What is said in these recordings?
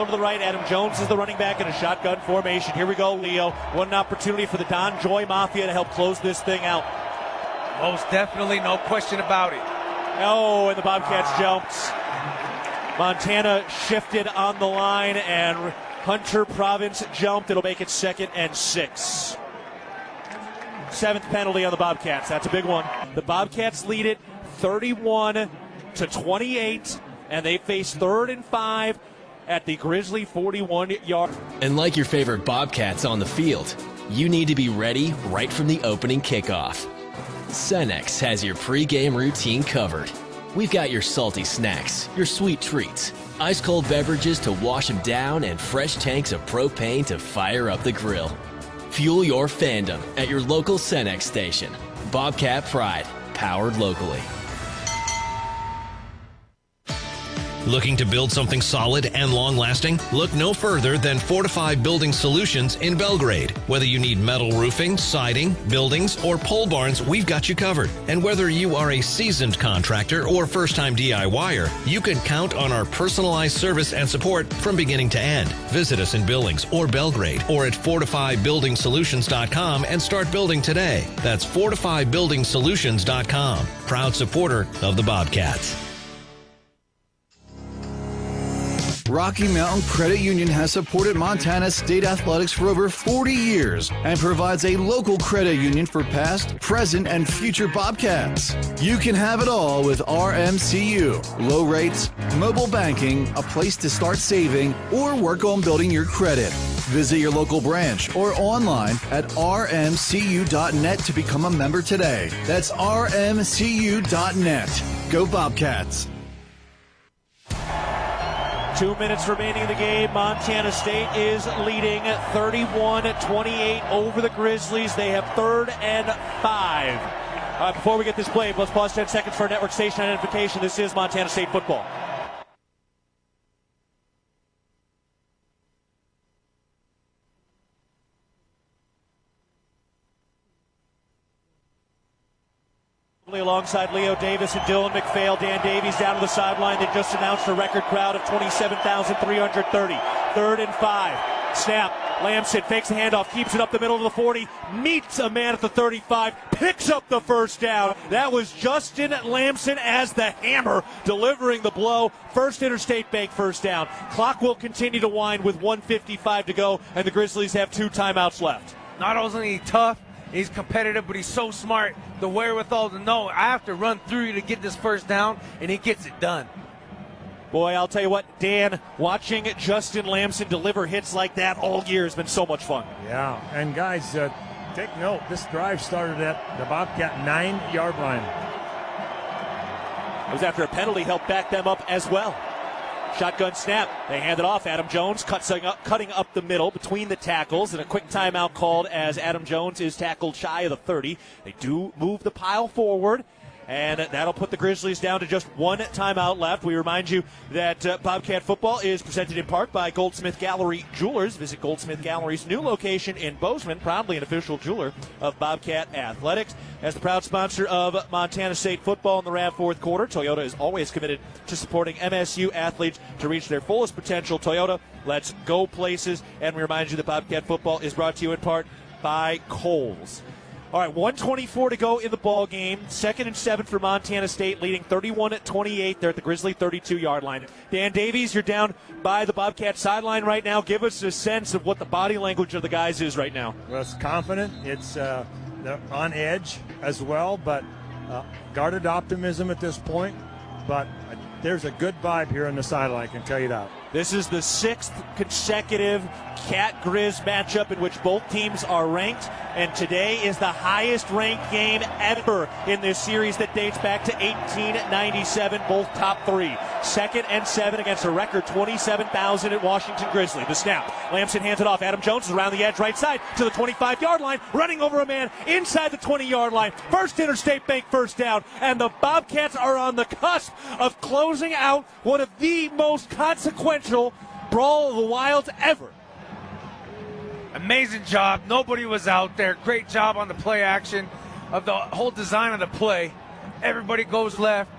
To the right, Adam Jones is the running back in a shotgun formation. Here we go, Leo. What an opportunity for the Don Joy Mafia to help close this thing out. Most definitely, no question about it. Oh, and the Bobcats jumped. Montana shifted on the line, and Hunter Province jumped. It'll make it 2nd and 6. 7th penalty on the Bobcats. That's a big one. The Bobcats lead it 31-28, and they face 3rd and 5 at the Grizzly 41-yard. And like your favorite Bobcats on the field, you need to be ready right from the opening kickoff. Cenex has your pregame routine covered. We've got your salty snacks, your sweet treats, ice-cold beverages to wash them down, and fresh tanks of propane to fire up the grill. Fuel your fandom at your local Cenex station. Bobcat Pride, powered locally. Looking to build something solid and long-lasting? Look no further than Fortify Building Solutions in Belgrade. Whether you need metal roofing, siding, buildings, or pole barns, we've got you covered. And whether you are a seasoned contractor or first-time DIYer, you can count on our personalized service and support from beginning to end. Visit us in Billings or Belgrade or at FortifyBuildingSolutions.com and start building today. That's FortifyBuildingSolutions.com. Proud supporter of the Bobcats. Rocky Mountain Credit Union has supported Montana State athletics for over 40 years and provides a local credit union for past, present, and future Bobcats. You can have it all with RMCU. Low rates, mobile banking, a place to start saving, or work on building your credit. Visit your local branch or online at rmcu.net to become a member today. That's rmcu.net. Go Bobcats. 2 minutes remaining in the game. Montana State is leading 31-28 over the Grizzlies. They have 3rd and 5. Before we get this play, let's pause 10 seconds for network station identification. This is Montana State football. Alongside Leo Davis and Dylan McPhail. Dan Davies down to the sideline. They just announced a record crowd of 27,330. 3rd and 5. Snap. Lamson fakes the handoff, keeps it up the middle of the 40, meets a man at the 35, picks up the first down. That was Justin Lamson as the hammer delivering the blow. First Interstate Bank first down. Clock will continue to wind with 1:55 to go, and the Grizzlies have 2 timeouts left. Not only tough, he's competitive, but he's so smart. The wherewithal to know I have to run through you to get this first down, and he gets it done. Boy, I'll tell you what, Dan, watching Justin Lamson deliver hits like that all year has been so much fun. Yeah, and guys, take note, this drive started at the Bobcat 9-yard line. It was after a penalty helped back them up as well. Shotgun snap. They hand it off. Adam Jones cutting up the middle between the tackles, and a quick timeout called as Adam Jones is tackled shy of the 30. They do move the pile forward, and that'll put the Grizzlies down to just 1 timeout left. We remind you that Bobcat football is presented in part by Goldsmith Gallery Jewelers. Visit Goldsmith Gallery's new location in Bozeman, proudly an official jeweler of Bobcat Athletics. As the proud sponsor of Montana State football in the RAV fourth quarter, Toyota is always committed to supporting MSU athletes to reach their fullest potential. Toyota, let's go places. And we remind you that Bobcat football is brought to you in part by Kohl's. All right, 1:24 to go in the ball game. 2nd and 7 for Montana State, leading 31-28. They're at the Grizzly 32-yard line. Dan Davies, you're down by the Bobcat sideline right now. Give us a sense of what the body language of the guys is right now. Well, it's confident. It's they're on edge as well, but guarded optimism at this point. But there's a good vibe here on the sideline, I can tell you that. This is the 6th consecutive Cat Grizz matchup in which both teams are ranked, and today is the highest ranked game ever in this series that dates back to 1897, both top 3. 2nd and 7 against a record 27,000 at Washington Grizzly. The snap. Lamson hands it off. Adam Jones is around the edge right side to the 25-yard line, running over a man inside the 20-yard line. First Interstate Bank first down, and the Bobcats are on the cusp of closing out one of the most consequential Brawl of the Wilds ever. Amazing job. Nobody was out there. Great job on the play action of the whole design of the play. Everybody goes left.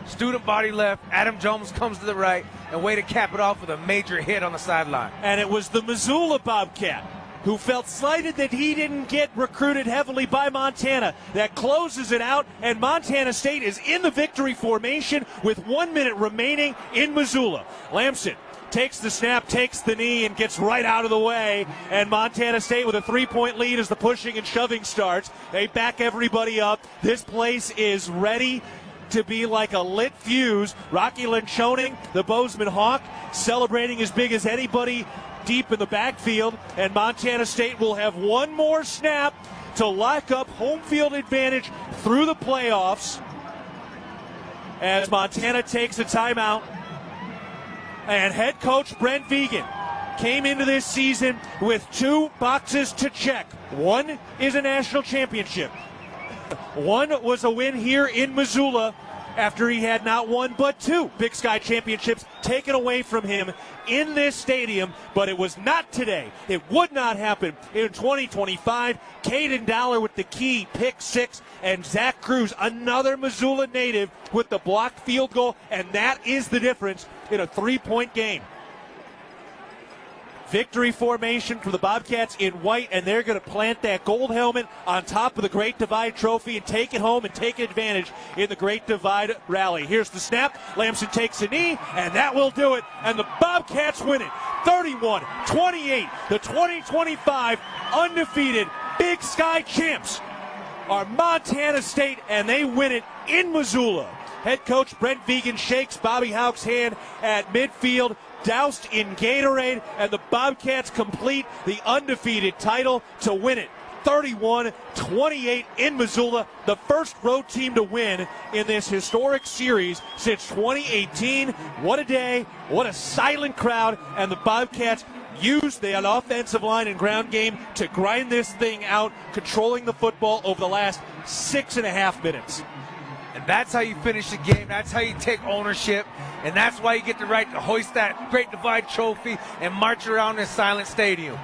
Student body left. Adam Jones comes to the right. and way to cap it off with a major hit on the sideline. And it was the Missoula Bobcat who felt slighted that he didn't get recruited heavily by Montana that closes it out, and Montana State is in the victory formation with 1 minute remaining in Missoula. Lamson takes the snap, takes the knee, and gets right out of the way. And Montana State with a 3-point lead as the pushing and shoving starts. They back everybody up. This place is ready to be like a lit fuse. Rocky Lechoning, the Bozeman Hawk, celebrating as big as anybody deep in the backfield. And Montana State will have one more snap to lock up home field advantage through the playoffs as Montana takes a timeout. And head coach Brent Vigen came into this season with 2 boxes to check. One is a national championship. One was a win here in Missoula after he had not one but 2 Big Sky championships taken away from him in this stadium, but it was not today. It would not happen in 2025. Caden Dollar with the key pick 6, and Zach Cruz, another Missoula native, with the blocked field goal, and that is the difference in a 3-point game. Victory formation for the Bobcats in white, and they're going to plant that gold helmet on top of the Great Divide Trophy and take it home and take advantage in the Great Divide Rally. Here's the snap. Lamson takes a knee, and that will do it. And the Bobcats win it 31-28. The 2025 undefeated Big Sky champs are Montana State, and they win it in Missoula. Head coach Brent Vigen shakes Bobby Houck's hand at midfield, doused in Gatorade, and the Bobcats complete the undefeated title to win it 31-28 in Missoula, the first road team to win in this historic series since 2018. What a day, what a silent crowd, and the Bobcats used the offensive line and ground game to grind this thing out, controlling the football over the last 6.5 minutes. And that's how you finish the game. That's how you take ownership. And that's why you get the right to hoist that Great Divide Trophy and march around this silent stadium.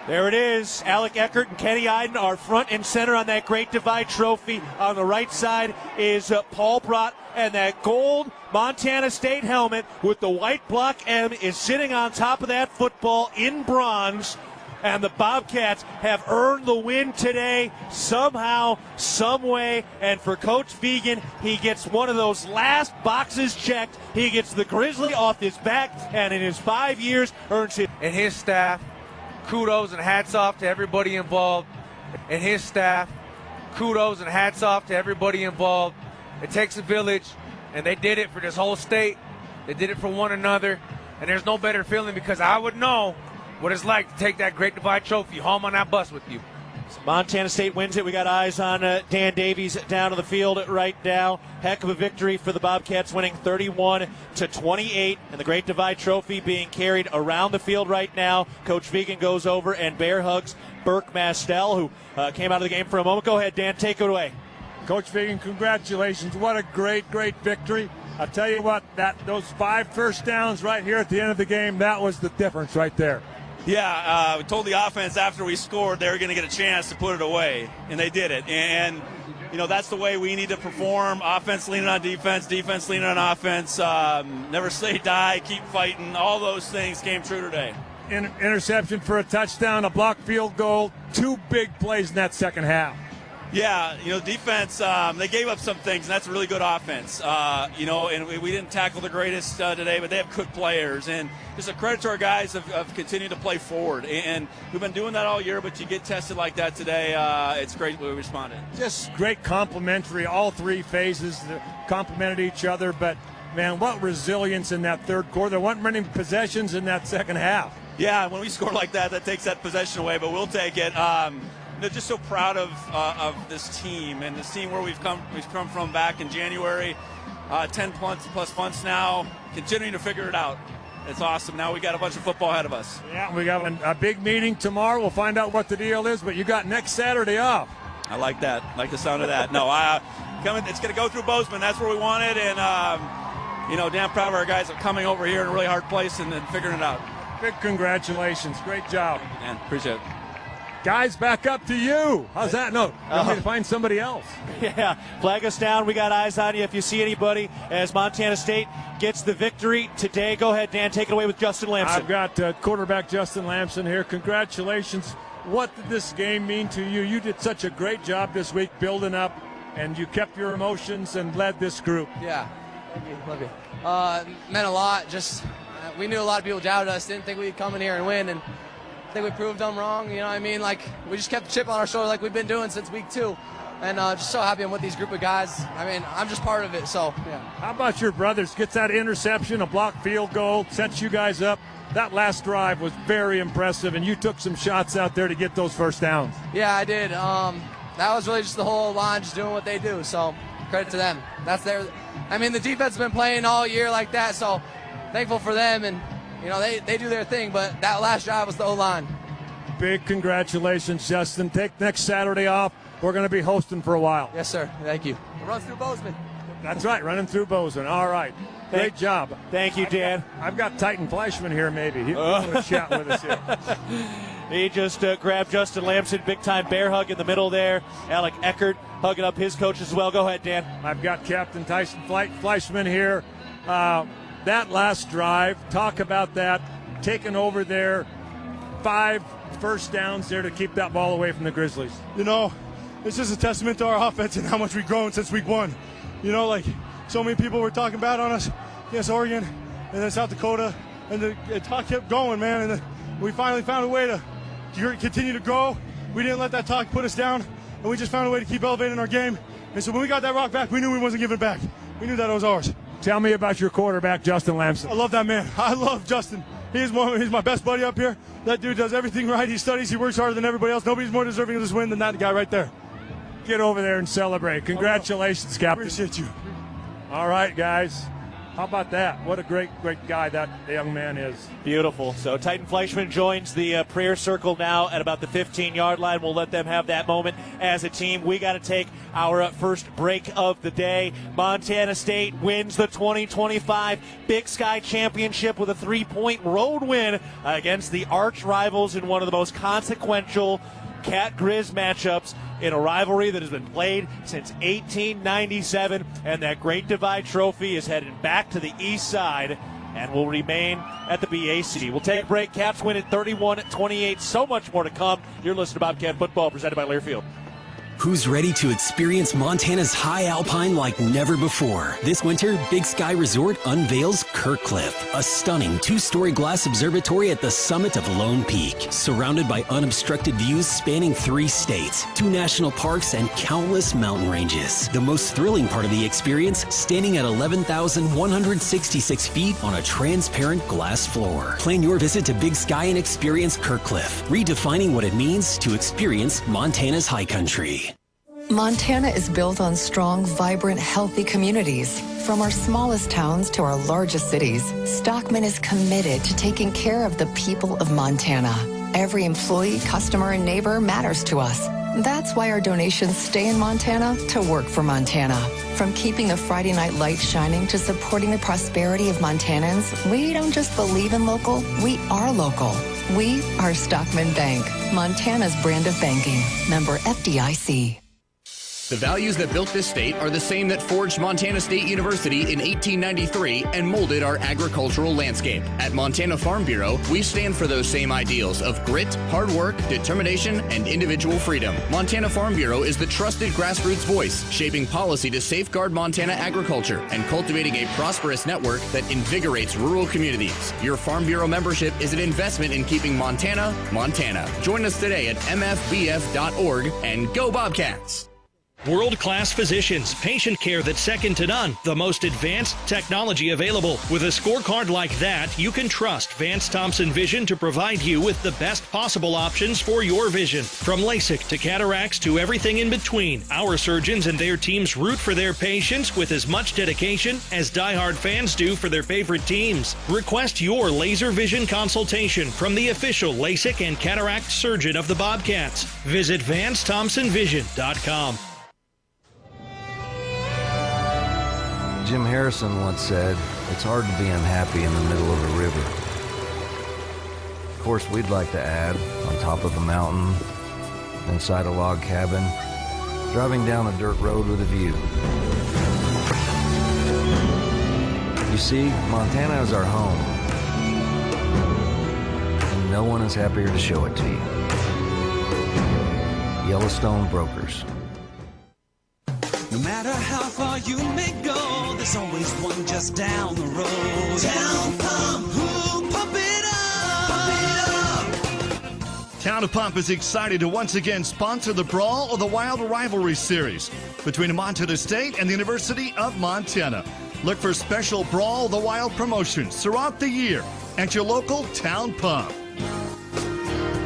There it is. Alec Eckert and Kenny Iden are front and center on that Great Divide Trophy. On the right side is Paul Brott, and that gold Montana State helmet with the white block M is sitting on top of that football in bronze. And the Bobcats have earned the win today somehow, some way. And for Coach Vigen, he gets one of those last boxes checked. He gets the Grizzly off his back, and in his 5 years earns it. And his staff, kudos and hats off to everybody involved. And his staff, kudos and hats off to everybody involved. It takes a village, and they did it for this whole state. They did it for one another. And there's no better feeling, because I would know what it's like to take that Great Divide Trophy home on that bus with you. Montana State wins it. We got eyes on Dan Davies down on the field right now. Heck of a victory for the Bobcats, winning 31-28, and the Great Divide Trophy being carried around the field right now. Coach Vigen goes over and bear hugs Burke Mastel, who came out of the game for a moment. Go ahead, Dan, take it away. Coach Vigen, congratulations. What a great victory. I'll tell you what, those 5 first downs right here at the end of the game, that was the difference right there. Yeah, we told the offense after we scored they were going to get a chance to put it away, and they did it. And, you know, that's the way we need to perform. Offense leaning on defense, defense leaning on offense. Never say die, keep fighting. All those things came true today. Interception for a touchdown, a blocked field goal, 2 big plays in that second half. Yeah, you know, defense, they gave up some things, and that's a really good offense. You know, and we didn't tackle the greatest today, but they have good players. And just a credit to our guys of continuing to play forward. And we've been doing that all year, but you get tested like that today, it's great we responded. Just great complimentary, all 3 phases complemented each other. But, man, what resilience in that third quarter. There weren't many possessions in that second half. Yeah, when we score like that, that takes that possession away, but we'll take it. They're just so proud of this team, and this team where we've come from back in January. 10 plus punts now, continuing to figure it out. It's awesome. Now we got a bunch of football ahead of us. Yeah, we got a big meeting tomorrow. We'll find out what the deal is, but you got next Saturday off. I like that. I like the sound of that. No, it's going to go through Bozeman. That's where we want it, and you know, damn proud of our guys of coming over here in a really hard place and figuring it out. Big congratulations. Great job. Man, appreciate it. Guys, back up to you. How's that? No, want me to find somebody else. Yeah, flag us down. We got eyes on you. If you see anybody as Montana State gets the victory today, go ahead, Dan. Take it away with Justin Lamson. I've got quarterback Justin Lamson here. Congratulations. What did this game mean to you? You did such a great job this week building up, and you kept your emotions and led this group. Yeah, thank you. Love you. Meant a lot. Just we knew a lot of people doubted us, didn't think we'd come in here and win, and I think we proved them wrong. You know what I mean? Like, we just kept the chip on our shoulder like we've been doing since week 2. And just so happy I'm with these group of guys. I mean, I'm just part of it, so, yeah. How about your brothers? Gets that interception, a blocked field goal, sets you guys up. That last drive was very impressive, and you took some shots out there to get those first downs. Yeah, I did. That was really just the whole line just doing what they do, so credit to them. That's their – I mean, the defense has been playing all year like that, so thankful for them. And, you know, they do their thing, but that last drive was the O-line. Big congratulations, Justin. Take next Saturday off. We're going to be hosting for a while. Yes, sir. Thank you. It runs through Bozeman. That's right, running through Bozeman. All right. Great job. Thank you, Dan. I've got Titan Fleischman here, maybe. He's going to chat with us here. He just grabbed Justin Lamson, big-time bear hug in the middle there. Alec Eckert hugging up his coach as well. Go ahead, Dan. I've got Captain Tyson Fleischman here. That last drive, talk about that, taking over there, 5 first downs there to keep that ball away from the Grizzlies. You know, it's just a testament to our offense and how much we've grown since week 1. You know, like, so many people were talking bad on us against Oregon and then South Dakota, and the talk kept going, man, and then we finally found a way to continue to grow. We didn't let that talk put us down, and we just found a way to keep elevating our game. And so when we got that rock back, we knew we wasn't giving it back. We knew that it was ours. Tell me about your quarterback, Justin Lamson. I love that man. I love Justin. He's my best buddy up here. That dude does everything right. He studies. He works harder than everybody else. Nobody's more deserving of this win than that guy right there. Get over there and celebrate. Congratulations, Captain. Appreciate you. All right, guys. How about that? What a great guy that young man is. Beautiful. So Titan Fleischman joins the prayer circle now at about the 15-yard line. We'll let them have that moment as a team. We got to take our first break of the day. Montana State wins the 2025 Big Sky Championship with a 3-point road win against the arch rivals in one of the most consequential Cat Grizz matchups in a rivalry that has been played since 1897, and that Great Divide Trophy is headed back to the east side and will remain at the BAC. We'll take a break. Caps win at 31-28. So much more to come. You're listening to Bobcat Football, presented by Learfield. Who's ready to experience Montana's high alpine like never before? This winter, Big Sky Resort unveils Kirkcliff, a stunning 2-story glass observatory at the summit of Lone Peak, surrounded by unobstructed views spanning 3 states, 2 national parks, and countless mountain ranges. The most thrilling part of the experience, standing at 11,166 feet on a transparent glass floor. Plan your visit to Big Sky and experience Kirkcliff, redefining what it means to experience Montana's high country. Montana is built on strong, vibrant, healthy communities. From our smallest towns to our largest cities, Stockman is committed to taking care of the people of Montana. Every employee, customer, and neighbor matters to us. That's why our donations stay in Montana to work for Montana. From keeping the Friday night lights shining to supporting the prosperity of Montanans, we don't just believe in local, we are local. We are Stockman Bank, Montana's brand of banking. Member FDIC. The values that built this state are the same that forged Montana State University in 1893 and molded our agricultural landscape. At Montana Farm Bureau, we stand for those same ideals of grit, hard work, determination, and individual freedom. Montana Farm Bureau is the trusted grassroots voice, shaping policy to safeguard Montana agriculture and cultivating a prosperous network that invigorates rural communities. Your Farm Bureau membership is an investment in keeping Montana, Montana. Join us today at mfbf.org and go Bobcats! World-class physicians, patient care that's second to none, the most advanced technology available. With a scorecard like that, you can trust Vance Thompson Vision to provide you with the best possible options for your vision. From LASIK to cataracts to everything in between, our surgeons and their teams root for their patients with as much dedication as diehard fans do for their favorite teams. Request your laser vision consultation from the official LASIK and cataract surgeon of the Bobcats. Visit VanceThompsonVision.com. Jim Harrison once said, "It's hard to be unhappy in the middle of a river." Of course, we'd like to add, on top of the mountain, inside a log cabin, driving down a dirt road with a view. You see, Montana is our home, and no one is happier to show it to you. Yellowstone Brokers. No matter how far you may go, there's always one just down the road. Town Pump, who pump it up, pump it up. Town of Pump is excited to once again sponsor the Brawl or the Wild Rivalry Series between Montana State and the University of Montana. Look for special Brawl the Wild promotions throughout the year at your local Town Pump.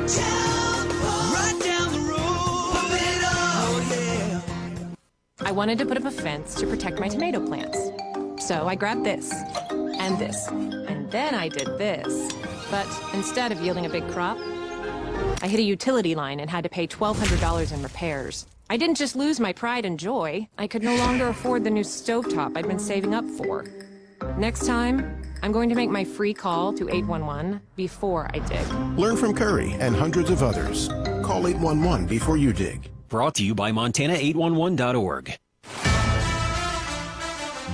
Town Pump, right down the road, pump it up, oh yeah. I wanted to put up a fence to protect my tomato plants. So I grabbed this, and then I did this. But instead of yielding a big crop, I hit a utility line and had to pay $1,200 in repairs. I didn't just lose my pride and joy, I could no longer afford the new stovetop I'd been saving up for. Next time, I'm going to make my free call to 811 before I dig. Learn from Curry and hundreds of others. Call 811 before you dig. Brought to you by Montana811.org.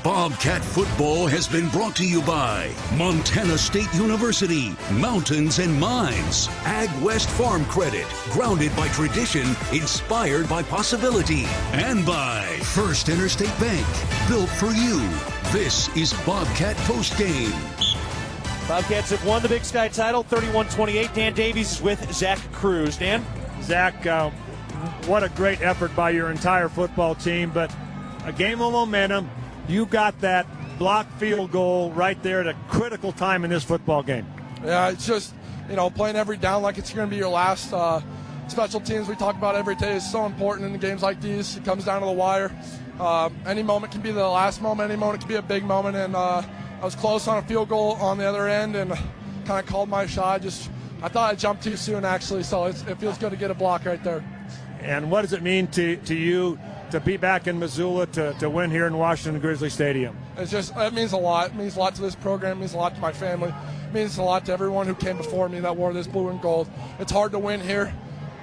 Bobcat football has been brought to you by Montana State University, Mountains and Mines, Ag West Farm Credit, grounded by tradition, inspired by possibility, and by First Interstate Bank, built for you. This is Bobcat Postgame. Bobcats have won the Big Sky title, 31-28. Dan Davies is with Zach Cruz. Dan? Zach, what a great effort by your entire football team, but a game of momentum. You got that block field goal right there at a critical time in this football game. Yeah, it's just, playing every down like it's going to be your last. Special teams we talk about every day is so important in the games like these. It comes down to the wire. Any moment can be the last moment. Any moment can be a big moment. And I was close on a field goal on the other end and kind of called my shot. I thought I jumped too soon, actually, so it feels good to get a block right there. And what does it mean to you to be back in Missoula to win here in Washington Grizzly Stadium? It means a lot. It means a lot to this program. It means a lot to my family. It means a lot to everyone who came before me that wore this blue and gold. It's hard to win here,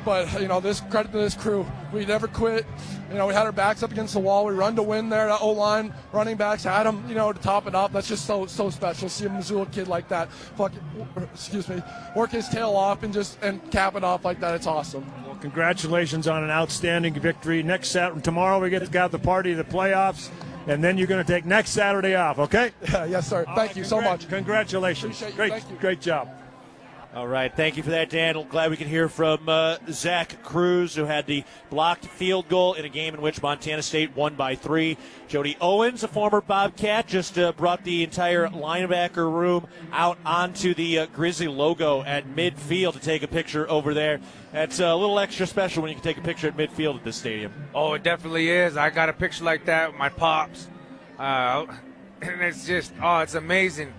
but this credit to this crew. We never quit. We had our backs up against the wall. We run to win there. That O-line, running backs had them, to top it up. That's just so special. See a Missoula kid like that, work his tail off and cap it off like that. It's awesome. Well, congratulations on an outstanding victory. Tomorrow we got the party of the playoffs, and then you're going to take next Saturday off, okay? Yes, sir. Thank you so much. Congratulations. Great job. All right, thank you for that, Dan. Glad we can hear from Zach Cruz, who had the blocked field goal in a game in which Montana State won by 3. Jody Owens, a former Bobcat, just brought the entire linebacker room out onto the Grizzly logo at midfield to take a picture over there. That's a little extra special when you can take a picture at midfield at this stadium. Oh, it definitely is. I got a picture like that with my pops. And it's just, it's amazing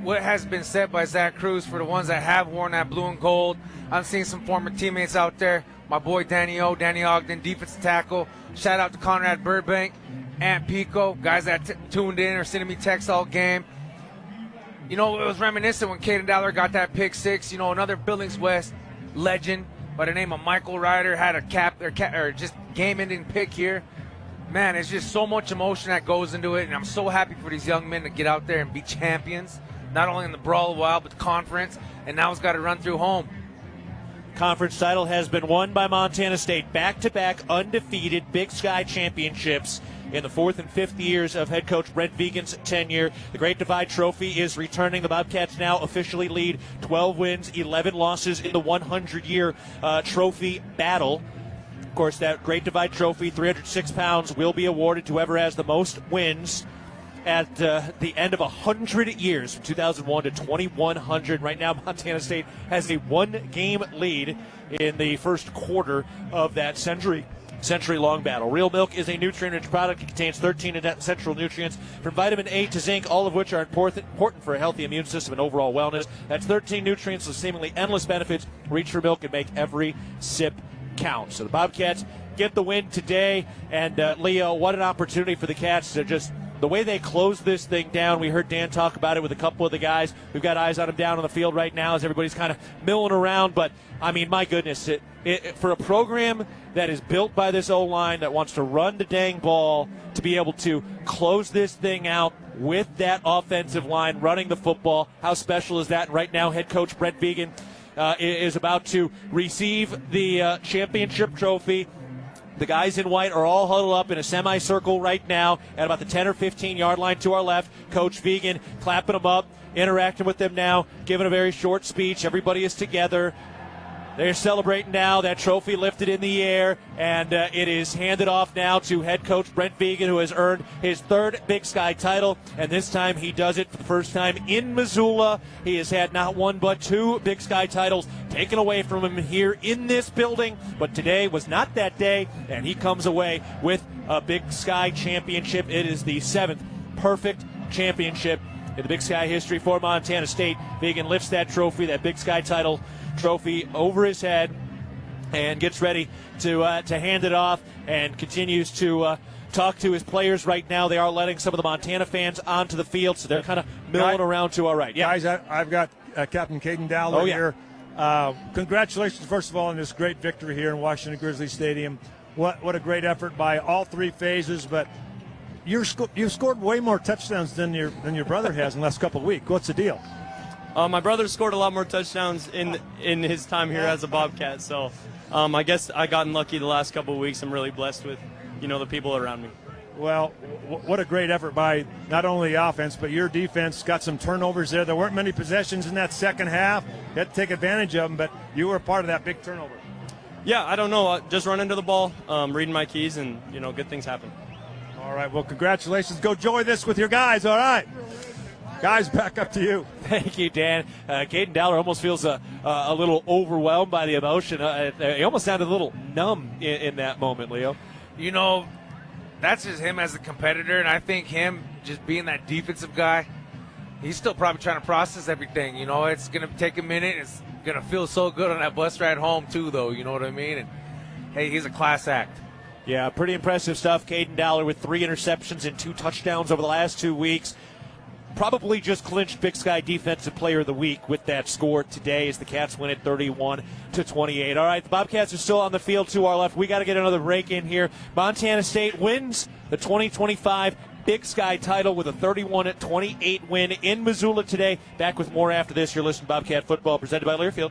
what has been said by Zach Cruz for the ones that have worn that blue and gold. I'm seeing some former teammates out there. My boy Danny Ogden, defensive tackle. Shout out to Conrad Burbank, Ant Pico, guys that tuned in or sending me texts all game. It was reminiscent when Keaton got that pick six. Another Billings West legend by the name of Michael Ryder had a just game-ending pick here. Man, it's just so much emotion that goes into it, and I'm so happy for these young men to get out there and be champions. Not only in the Brawl Wild, but the conference, and now it's got to run through home. Conference title has been won by Montana State. Back-to-back undefeated Big Sky championships in the 4th and 5th years of head coach Brent Vigen's tenure. The Great Divide Trophy is returning. The Bobcats now officially lead 12 wins, 11 losses in the 100-year trophy battle. Of course, that Great Divide Trophy, 306 pounds, will be awarded to whoever has the most wins at the end of 100 years, from 2001 to 2100. Right now, Montana State has a one-game lead in the first quarter of that century-long battle. Real milk is a nutrient-rich product. It contains 13 essential nutrients from vitamin A to zinc, all of which are important for a healthy immune system and overall wellness. That's 13 nutrients with seemingly endless benefits. Reach for milk and make every sip count. So the Bobcats get the win today. And, Leo, what an opportunity for the Cats to just the way they close this thing down, we heard Dan talk about it with a couple of the guys. We've got eyes on him down on the field right now as everybody's kind of milling around. But, I mean, my goodness, for a program that is built by this O-line that wants to run the dang ball, to be able to close this thing out with that offensive line running the football, how special is that? And right now, head coach Brent Vigen is about to receive the championship trophy. The guys in white are all huddled up in a semicircle right now at about the 10 or 15-yard line to our left. Coach Vigen clapping them up, interacting with them now, giving a very short speech. Everybody is together. They're celebrating now. That trophy lifted in the air, and it is handed off now to head coach Brent Vigen, who has earned his third Big Sky title, and this time he does it for the first time in Missoula. He has had not one but two Big Sky titles taken away from him here in this building, but today was not that day, and he comes away with a Big Sky championship. It is the 7th perfect championship in the Big Sky history for Montana State. Vigen lifts that trophy, that Big Sky title trophy, over his head and gets ready to hand it off, and continues to talk to his players right now. They are letting some of the Montana fans onto the field, so they're kind of milling around to our right. Yeah. Guys, I've got Captain Keaton Dowler here. Congratulations, first of all, on this great victory here in Washington Grizzly Stadium. What a great effort by all three phases, but you've scored way more touchdowns than your brother has in the last couple of weeks. What's the deal? My brother scored a lot more touchdowns in his time here as a Bobcat, so I guess I gotten lucky the last couple of weeks. I'm really blessed with, the people around me. Well, what a great effort by not only the offense, but your defense. Got some turnovers there. There weren't many possessions in that second half. You had to take advantage of them, but you were part of that big turnover. Yeah, I don't know. Just run into the ball, reading my keys, and, good things happen. All right, well, congratulations. Go enjoy this with your guys, all right? Guys, back up to you. Thank you, Dan. Caden Dowler almost feels a little overwhelmed by the emotion. He almost sounded a little numb in that moment, Leo. That's just him as a competitor, and I think him just being that defensive guy, he's still probably trying to process everything. It's going to take a minute. It's going to feel so good on that bus ride home, too, though. You know what I mean? And, hey, he's a class act. Yeah, pretty impressive stuff. Caden Dowler with 3 interceptions and 2 touchdowns over the last 2 weeks. Probably just clinched Big Sky Defensive Player of the Week with that score today as the Cats win it 31-28. All right, the Bobcats are still on the field to our left. We got to get another break in here. Montana State wins the 2025 Big Sky title with a 31-28 win in Missoula today. Back with more after this. You're listening to Bobcat Football, presented by Learfield.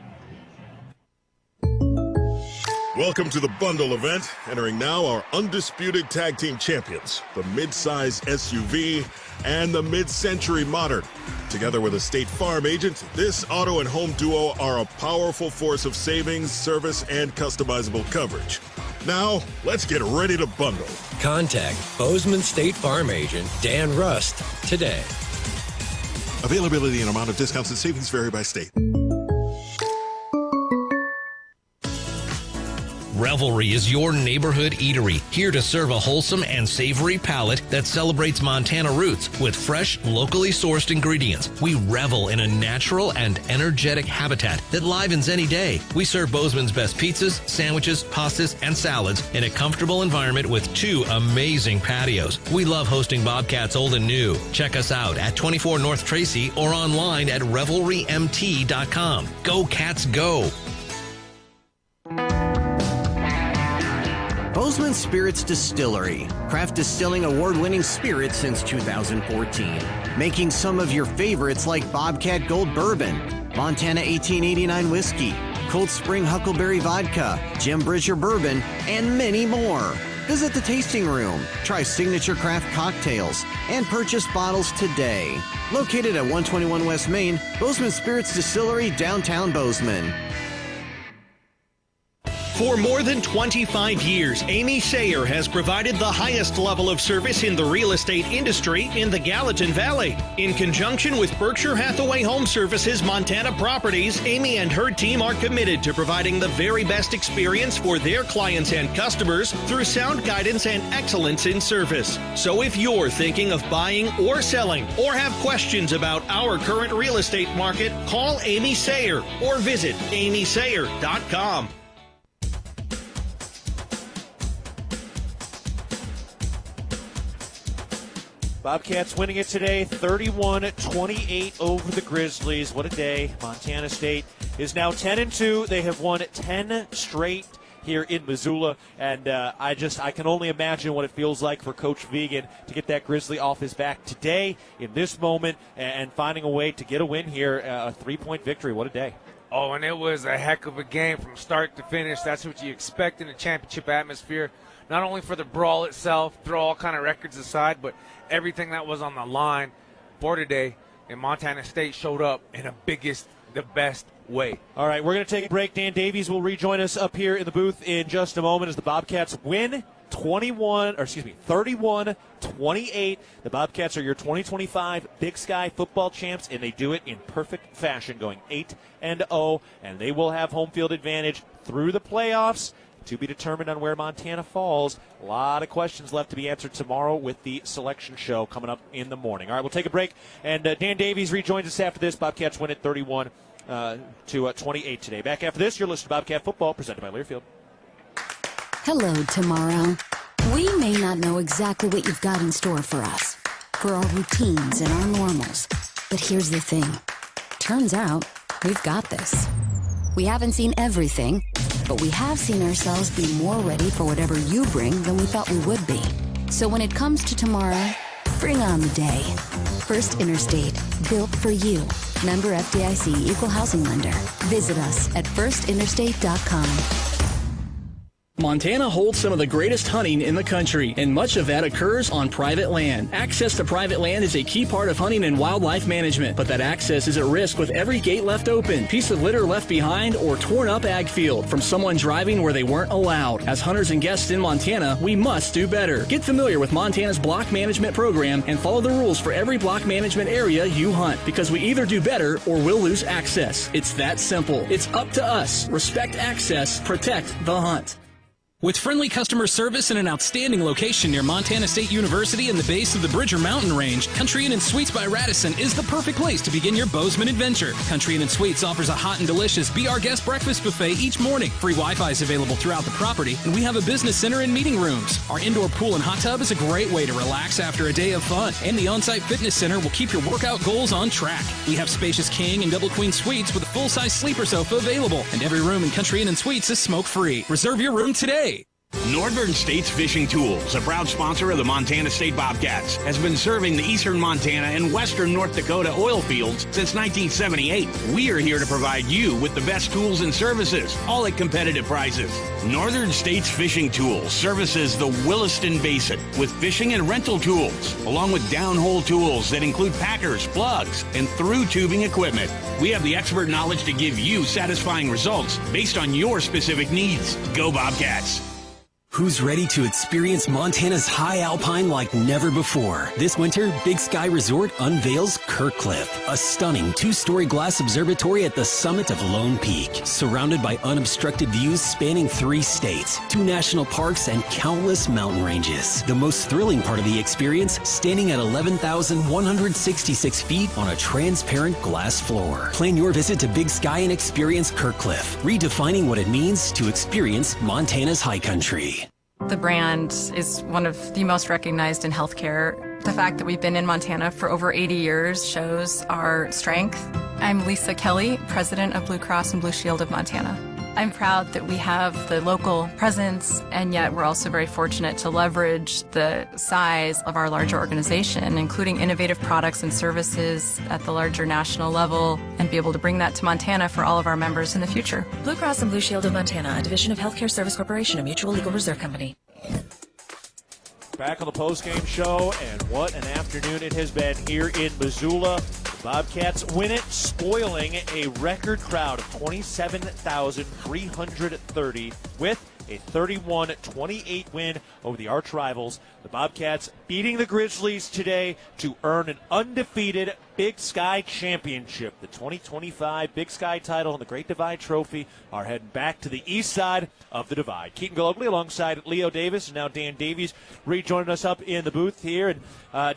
Welcome to the bundle event. Entering now our undisputed tag team champions, the mid-size SUV and the mid-century modern. Together with a State Farm agent, this auto and home duo are a powerful force of savings, service, and customizable coverage. Now, let's get ready to bundle. Contact Bozeman State Farm agent Dan Rust today. Availability and amount of discounts and savings vary by state. Revelry is your neighborhood eatery, here to serve a wholesome and savory palate that celebrates Montana roots with fresh, locally sourced ingredients. We revel in a natural and energetic habitat that livens any day. We serve Bozeman's best pizzas, sandwiches, pastas, and salads in a comfortable environment with 2 amazing patios. We love hosting Bobcats old and new. Check us out at 24 North Tracy or online at revelrymt.com. Go Cats, go! Bozeman Spirits Distillery, craft distilling award-winning spirits since 2014. Making some of your favorites like Bobcat Gold Bourbon, Montana 1889 Whiskey, Cold Spring Huckleberry Vodka, Jim Bridger Bourbon, and many more. Visit the tasting room, try signature craft cocktails, and purchase bottles today. Located at 121 West Main, Bozeman Spirits Distillery, downtown Bozeman. For more than 25 years, Amy Sayer has provided the highest level of service in the real estate industry in the Gallatin Valley. In conjunction with Berkshire Hathaway Home Services Montana Properties, Amy and her team are committed to providing the very best experience for their clients and customers through sound guidance and excellence in service. So if you're thinking of buying or selling or have questions about our current real estate market, call Amy Sayer or visit amysayer.com. Bobcats winning it today, 31-28 over the Grizzlies. What a day. Montana State is now 10-2. They have won 10 straight here in Missoula, and I can only imagine what it feels like for Coach Vigen to get that Grizzly off his back today in this moment and finding a way to get a win here, a 3-point victory. What a day. Oh, and it was a heck of a game from start to finish. That's what you expect in a championship atmosphere, not only for the brawl itself, throw all kind of records aside, but everything that was on the line for today. And Montana State showed up in the best way. All right, we're going to take a break. Dan Davies will rejoin us up here in the booth in just a moment as the Bobcats win 31-28. The Bobcats are your 2025 Big Sky football champs, and they do it in perfect fashion, going 8-0, and they will have home field advantage through the playoffs. To be determined on where Montana falls. A lot of questions left to be answered tomorrow with the selection show coming up in the morning. All right, we'll take a break, and Dan Davies rejoins us after this. Bobcats win it 31-28 today. Back after this, you're listening to Bobcat Football, presented by Learfield. Hello, tomorrow. We may not know exactly what you've got in store for us, for our routines and our normals. But here's the thing. Turns out, we've got this. We haven't seen everything, but we have seen ourselves be more ready for whatever you bring than we thought we would be. So when it comes to tomorrow, bring on the day. First Interstate, built for you. Member FDIC, Equal Housing Lender. Visit us at firstinterstate.com. Montana holds some of the greatest hunting in the country, and much of that occurs on private land. Access to private land is a key part of hunting and wildlife management, but that access is at risk with every gate left open, piece of litter left behind, or torn up ag field from someone driving where they weren't allowed. As hunters and guests in Montana, we must do better. Get familiar with Montana's block management program and follow the rules for every block management area you hunt, because we either do better or we'll lose access. It's that simple. It's up to us. Respect access, protect the hunt. With friendly customer service and an outstanding location near Montana State University and the base of the Bridger Mountain Range, Country Inn & Suites by Radisson is the perfect place to begin your Bozeman adventure. Country Inn & Suites offers a hot and delicious Be Our Guest breakfast buffet each morning. Free Wi-Fi is available throughout the property, and we have a business center and meeting rooms. Our indoor pool and hot tub is a great way to relax after a day of fun, and the on-site fitness center will keep your workout goals on track. We have spacious king and double queen suites with a full-size sleeper sofa available, and every room in Country Inn & Suites is smoke-free. Reserve your room today. Northern States Fishing Tools, a proud sponsor of the Montana State Bobcats, has been serving the eastern Montana and western North Dakota oil fields since 1978. We are here to provide you with the best tools and services, all at competitive prices. Northern States Fishing Tools services the Williston Basin with fishing and rental tools, along with downhole tools that include packers, plugs, and through tubing equipment. We have the expert knowledge to give you satisfying results based on your specific needs. Go Bobcats! Who's ready to experience Montana's high alpine like never before? This winter, Big Sky Resort unveils Kirkcliff, a stunning 2-story glass observatory at the summit of Lone Peak, surrounded by unobstructed views spanning 3 states, 2 national parks, and countless mountain ranges. The most thrilling part of the experience, standing at 11,166 feet on a transparent glass floor. Plan your visit to Big Sky and experience Kirkcliff, redefining what it means to experience Montana's high country. The brand is one of the most recognized in healthcare. The fact that we've been in Montana for over 80 years shows our strength. I'm Lisa Kelly, president of Blue Cross and Blue Shield of Montana. I'm proud that we have the local presence, and yet we're also very fortunate to leverage the size of our larger organization, including innovative products and services at the larger national level, and be able to bring that to Montana for all of our members in the future. Blue Cross and Blue Shield of Montana, a division of Healthcare Service Corporation, a mutual legal reserve company. Back on the postgame show, and what an afternoon it has been here in Missoula. The Bobcats win it, spoiling a record crowd of 27,330 with a 31-28 win over the arch rivals. The Bobcats beating the Grizzlies today to earn an undefeated Big Sky Championship. The 2025 Big Sky title and the Great Divide Trophy are heading back to the east side of the divide. Keaton Gillogly alongside Leo Davis, and now Dan Davies rejoining us up in the booth here. And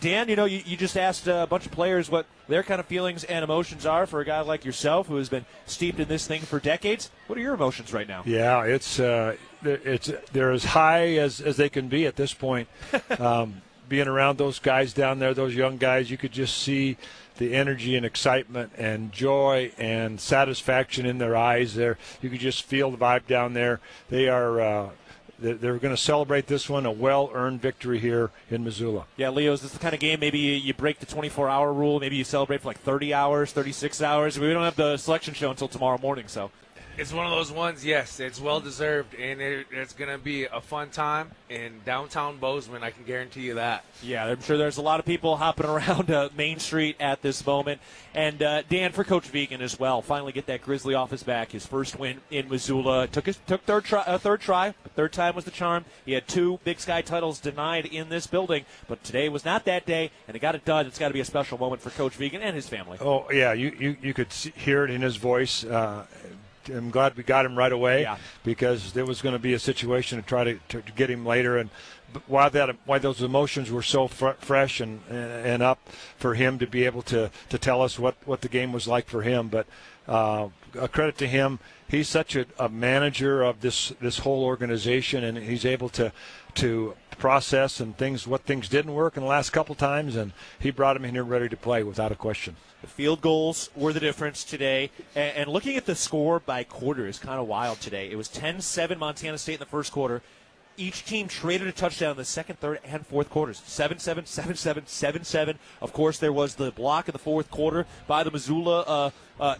Dan, you know, you just asked a bunch of players what their kind of feelings and emotions are for a guy like yourself who has been steeped in this thing for decades. What are your emotions right now? Yeah, they're as high as they can be at this point. being around those guys down there, those young guys, you could just see the energy and excitement and joy and satisfaction in their eyes there. You could just feel the vibe down there. They are they're going to celebrate this one, a well-earned victory here in Missoula. Yeah, Leo, is this the kind of game maybe you break the 24-hour rule, maybe you celebrate for like 30 hours, 36 hours? We don't have the selection show until tomorrow morning, so. It's one of those ones, yes, it's well-deserved, and it's going to be a fun time in downtown Bozeman, I can guarantee you that. Yeah, I'm sure there's a lot of people hopping around Main Street at this moment. And, Dan, for Coach Vegan as well, finally get that Grizzly off his back, his first win in Missoula. Took third try, but third time was the charm. He had 2 Big Sky titles denied in this building, but today was not that day, and he got it done. It's got to be a special moment for Coach Vegan and his family. Oh, yeah, you could hear it in his voice. I'm glad we got him right away because there was going to be a situation to try to get him later. And why those emotions were so fresh and up for him to be able to tell us what the game was like for him. But a credit to him. He's such a manager of this whole organization, and he's able to process what things didn't work in the last couple times, and he brought him in here ready to play without a question. The field goals were the difference today. And looking at the score by quarter is kind of wild today. It was 10-7 Montana State in the first quarter. Each team traded a touchdown in the second, third, and fourth quarters. 7-7, 7-7, 7-7. Of course, there was the block in the fourth quarter by the Missoula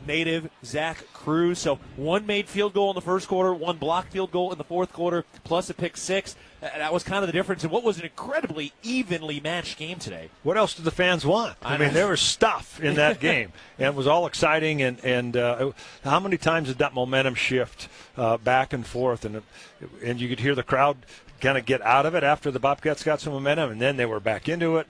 native, Zach Cruz. So 1 made field goal in the first quarter, 1 blocked field goal in the fourth quarter, plus a pick 6. That was kind of the difference in what was an incredibly evenly matched game today. What else did the fans want? I mean, there was stuff in that game, and it was all exciting. And how many times did that momentum shift back and forth? And you could hear the crowd kind of get out of it after the Bobcats got some momentum, and then they were back into it.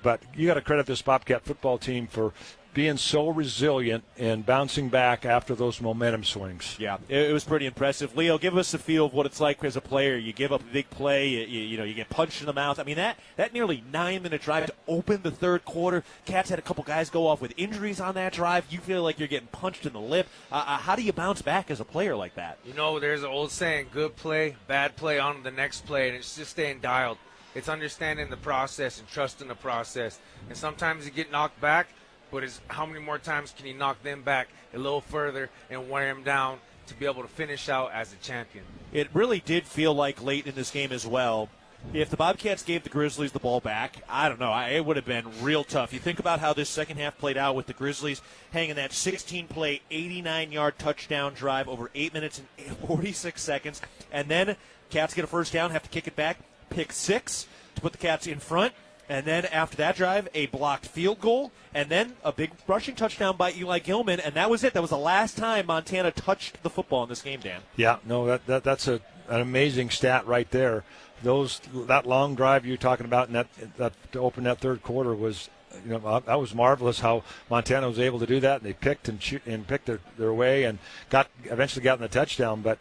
But you got to credit this Bobcat football team for being so resilient and bouncing back after those momentum swings. Yeah, it was pretty impressive. Leo, give us a feel of what it's like as a player. You give up a big play, you get punched in the mouth. I mean, that nearly 9-minute drive to open the third quarter. Cats had a couple guys go off with injuries on that drive. You feel like you're getting punched in the lip. How do you bounce back as a player like that? You know, there's an old saying, good play, bad play, on to the next play, and it's just staying dialed. It's understanding the process and trusting the process. And sometimes you get knocked back, but it's how many more times can you knock them back a little further and wear them down to be able to finish out as a champion? It really did feel like late in this game as well. If the Bobcats gave the Grizzlies the ball back, I don't know, it would have been real tough. You think about how this second half played out with the Grizzlies hanging that 16-play, 89-yard touchdown drive over 8 minutes and 46 seconds, and then Cats get a first down, have to kick it back, pick 6 to put the Cats in front. And then after that drive, a blocked field goal, and then a big rushing touchdown by Eli Gilman, and that was it. That was the last time Montana touched the football in this game, Dan. Yeah, no, that's an amazing stat right there. That long drive you're talking about, and that to open that third quarter was, that was marvelous how Montana was able to do that, and they picked and picked their way and eventually got in the touchdown, but.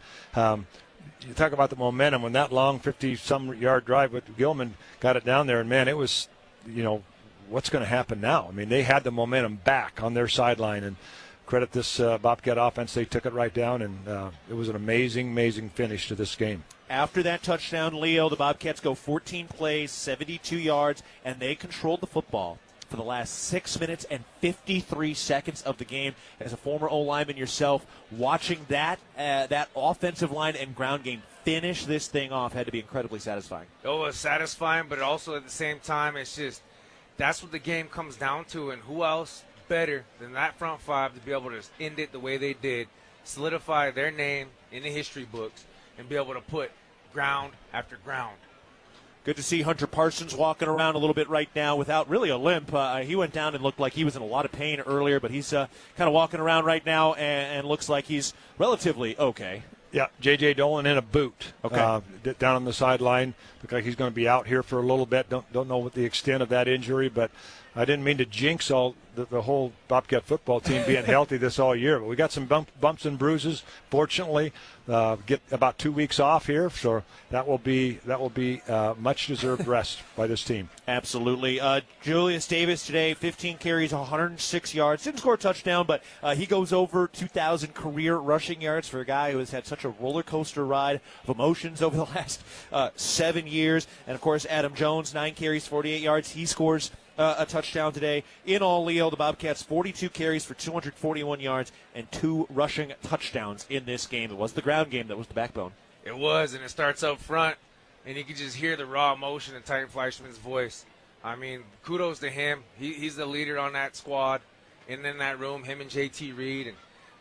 You talk about the momentum when that long 50-some-yard drive with Gilman got it down there, and, man, it was, what's going to happen now? I mean, they had the momentum back on their sideline, and credit this Bobcat offense. They took it right down, and it was an amazing, amazing finish to this game. After that touchdown, Leo, the Bobcats go 14 plays, 72 yards, and they controlled the football for the last 6 minutes and 53 seconds of the game. As a former O-lineman yourself, watching that offensive line and ground game finish this thing off had to be incredibly satisfying. It was satisfying, but also at the same time, it's just that's what the game comes down to, and who else better than that front five to be able to end it the way they did, solidify their name in the history books, and be able to put ground after ground. Good to see Hunter Parsons walking around a little bit right now without really a limp. He went down and looked like he was in a lot of pain earlier, but he's kind of walking around right now and looks like he's relatively okay. Yeah, J.J. Dolan in a boot down on the sideline. Looks like he's going to be out here for a little bit. Don't know what the extent of that injury, but I didn't mean to jinx all the whole Bobcat football team being healthy this all year, but we got some bumps and bruises. Fortunately, get about 2 weeks off here, so that will be much deserved rest by this team. Absolutely. Julius Davis today, 15 carries, 106 yards. Didn't score a touchdown, but he goes over 2,000 career rushing yards for a guy who has had such a roller coaster ride of emotions over the last 7 years. And of course, Adam Jones, 9 carries, 48 yards. He scores a touchdown today. In all, Leo, the Bobcats 42 carries for 241 yards and 2 rushing touchdowns in this game. It was the ground game that was the backbone. It was, and it starts up front, and you can just hear the raw emotion in Titan Fleischman's voice. I mean, kudos to him. He's the leader on that squad, and in that room, him and JT Reed, and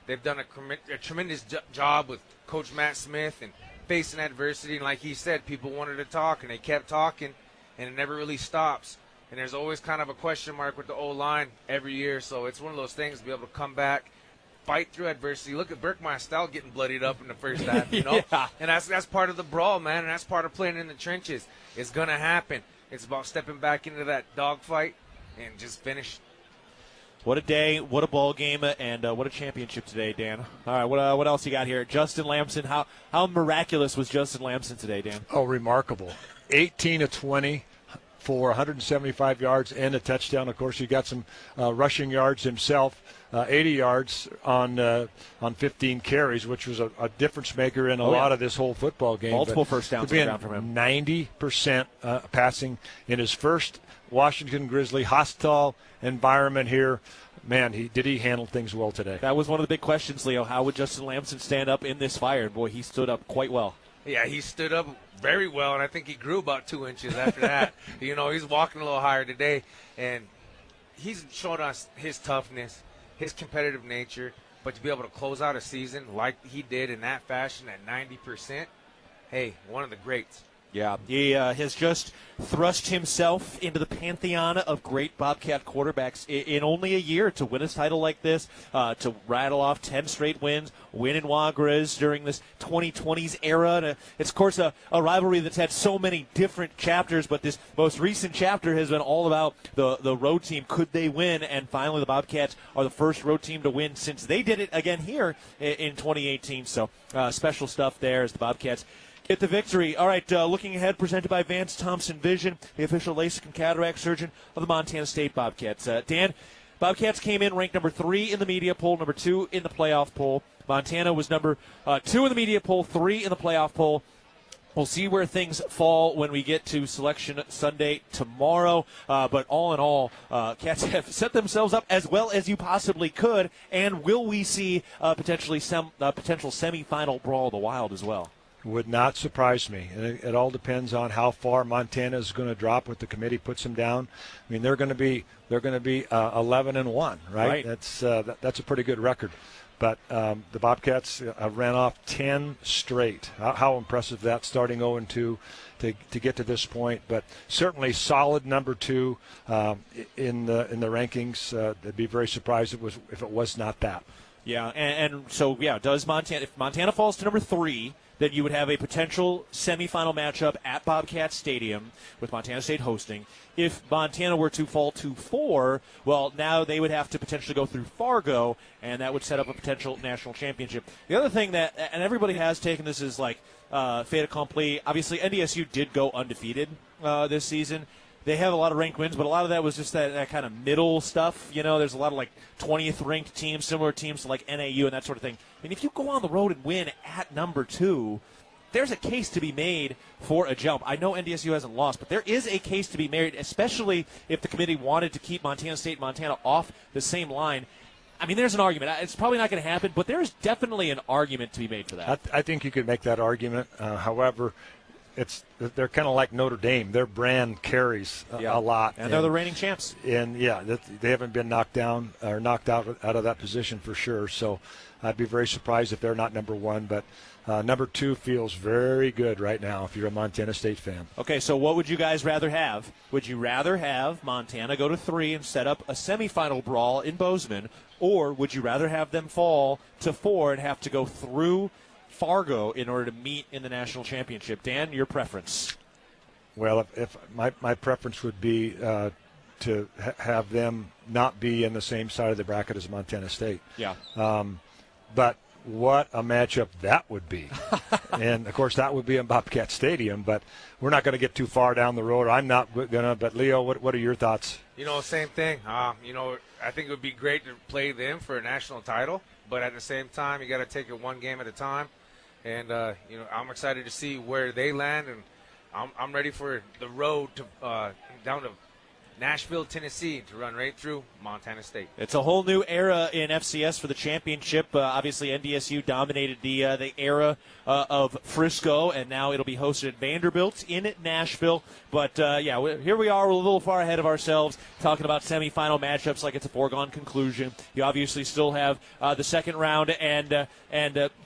they've done a tremendous job with Coach Matt Smith and facing adversity. And like he said, people wanted to talk, and they kept talking, and it never really stops. And there's always kind of a question mark with the O-line every year, so it's one of those things to be able to come back, fight through adversity. Look at Berkmeyer getting bloodied up in the first half, you know? Yeah. And that's part of the brawl, man, and that's part of playing in the trenches. It's going to happen. It's about stepping back into that dogfight and just finish. What a day, what a ball game, and what a championship today, Dan. All right, what else you got here? Justin Lamson, how miraculous was Justin Lamson today, Dan? Oh, remarkable. 18 of 20. For 175 yards and a touchdown. Of course, he got some rushing yards himself, 80 yards on 15 carries, which was a difference maker in a lot of this whole football game. Multiple first downs on the ground from him. 90% passing in his first Washington Grizzly hostile environment here. Man, he handle things well today. That was one of the big questions, Leo. How would Justin Lamson stand up in this fire? And boy, he stood up quite well. Yeah, he stood up very well, and I think he grew about 2 inches after that. You know, he's walking a little higher today, and he's showing us his toughness, his competitive nature, but to be able to close out a season like he did in that fashion at 90%, hey, one of the greats. Yeah, he has just thrust himself into the pantheon of great Bobcat quarterbacks in only a year to win a title like this, to rattle off 10 straight wins, win in Wagres during this 2020s era. And it's, of course, a rivalry that's had so many different chapters, but this most recent chapter has been all about the road team. Could they win? And finally, the Bobcats are the first road team to win since they did it again here in 2018. So special stuff there as the Bobcats get the victory. All right, looking ahead, presented by Vance Thompson Vision, the official LASIK and cataract surgeon of the Montana State Bobcats. Dan, Bobcats came in ranked number 3 in the media poll, number 2 in the playoff poll. Montana was number 2 in the media poll, 3 in the playoff poll. We'll see where things fall when we get to Selection Sunday tomorrow. But all in all, Cats have set themselves up as well as you possibly could. And will we see potential semifinal Brawl of the Wild as well? Would not surprise me. It all depends on how far Montana is going to drop. What the committee puts them down. I mean, they're going to be 11-1, right? That's a pretty good record. But the Bobcats ran off 10 straight. How impressive that, starting 0-2 to get to this point. But certainly solid number 2 in the rankings. I'd be very surprised if it was not that. Yeah, and so does Montana? If Montana falls to number 3. Then you would have a potential semifinal matchup at Bobcat Stadium with Montana State hosting. If Montana were to fall to 4, well, now they would have to potentially go through Fargo, and that would set up a potential national championship. The other thing that, and everybody has taken this as like fait accompli, obviously NDSU did go undefeated this season. They have a lot of ranked wins, but a lot of that was just that kind of middle stuff. You know, there's a lot of like 20th ranked teams, similar teams to like NAU and that sort of thing. I mean, if you go on the road and win at number 2, there's a case to be made for a jump. I know NDSU hasn't lost, but there is a case to be made, especially if the committee wanted to keep Montana State and Montana off the same line. I mean, there's an argument. It's probably not going to happen, but there's definitely an argument to be made for that. I think you could make that argument. However, they're kind of like Notre Dame. Their brand carries a lot. And they're the reigning champs. And, they haven't been knocked down or knocked out of that position for sure. So I'd be very surprised if they're not number 1. But number 2 feels very good right now if you're a Montana State fan. Okay, so what would you guys rather have? Would you rather have Montana go to 3 and set up a semifinal brawl in Bozeman, or would you rather have them fall to 4 and have to go through Fargo in order to meet in the national championship? Dan, your preference? Well, if my preference would be to have them not be in the same side of the bracket as Montana State. Yeah. But what a matchup that would be. And, of course, that would be in Bobcat Stadium, but we're not going to get too far down the road. I'm not going to. But, Leo, what are your thoughts? Same thing. I think it would be great to play them for a national title, but at the same time, you got to take it one game at a time. And, I'm excited to see where they land, and I'm ready for the road to down to Nashville, Tennessee, to run right through Montana State. It's a whole new era in FCS for the championship. Obviously, NDSU dominated the era of Frisco, and now it'll be hosted at Vanderbilt in Nashville. But, here we are. We're a little far ahead of ourselves talking about semifinal matchups like it's a foregone conclusion. You obviously still have the second round and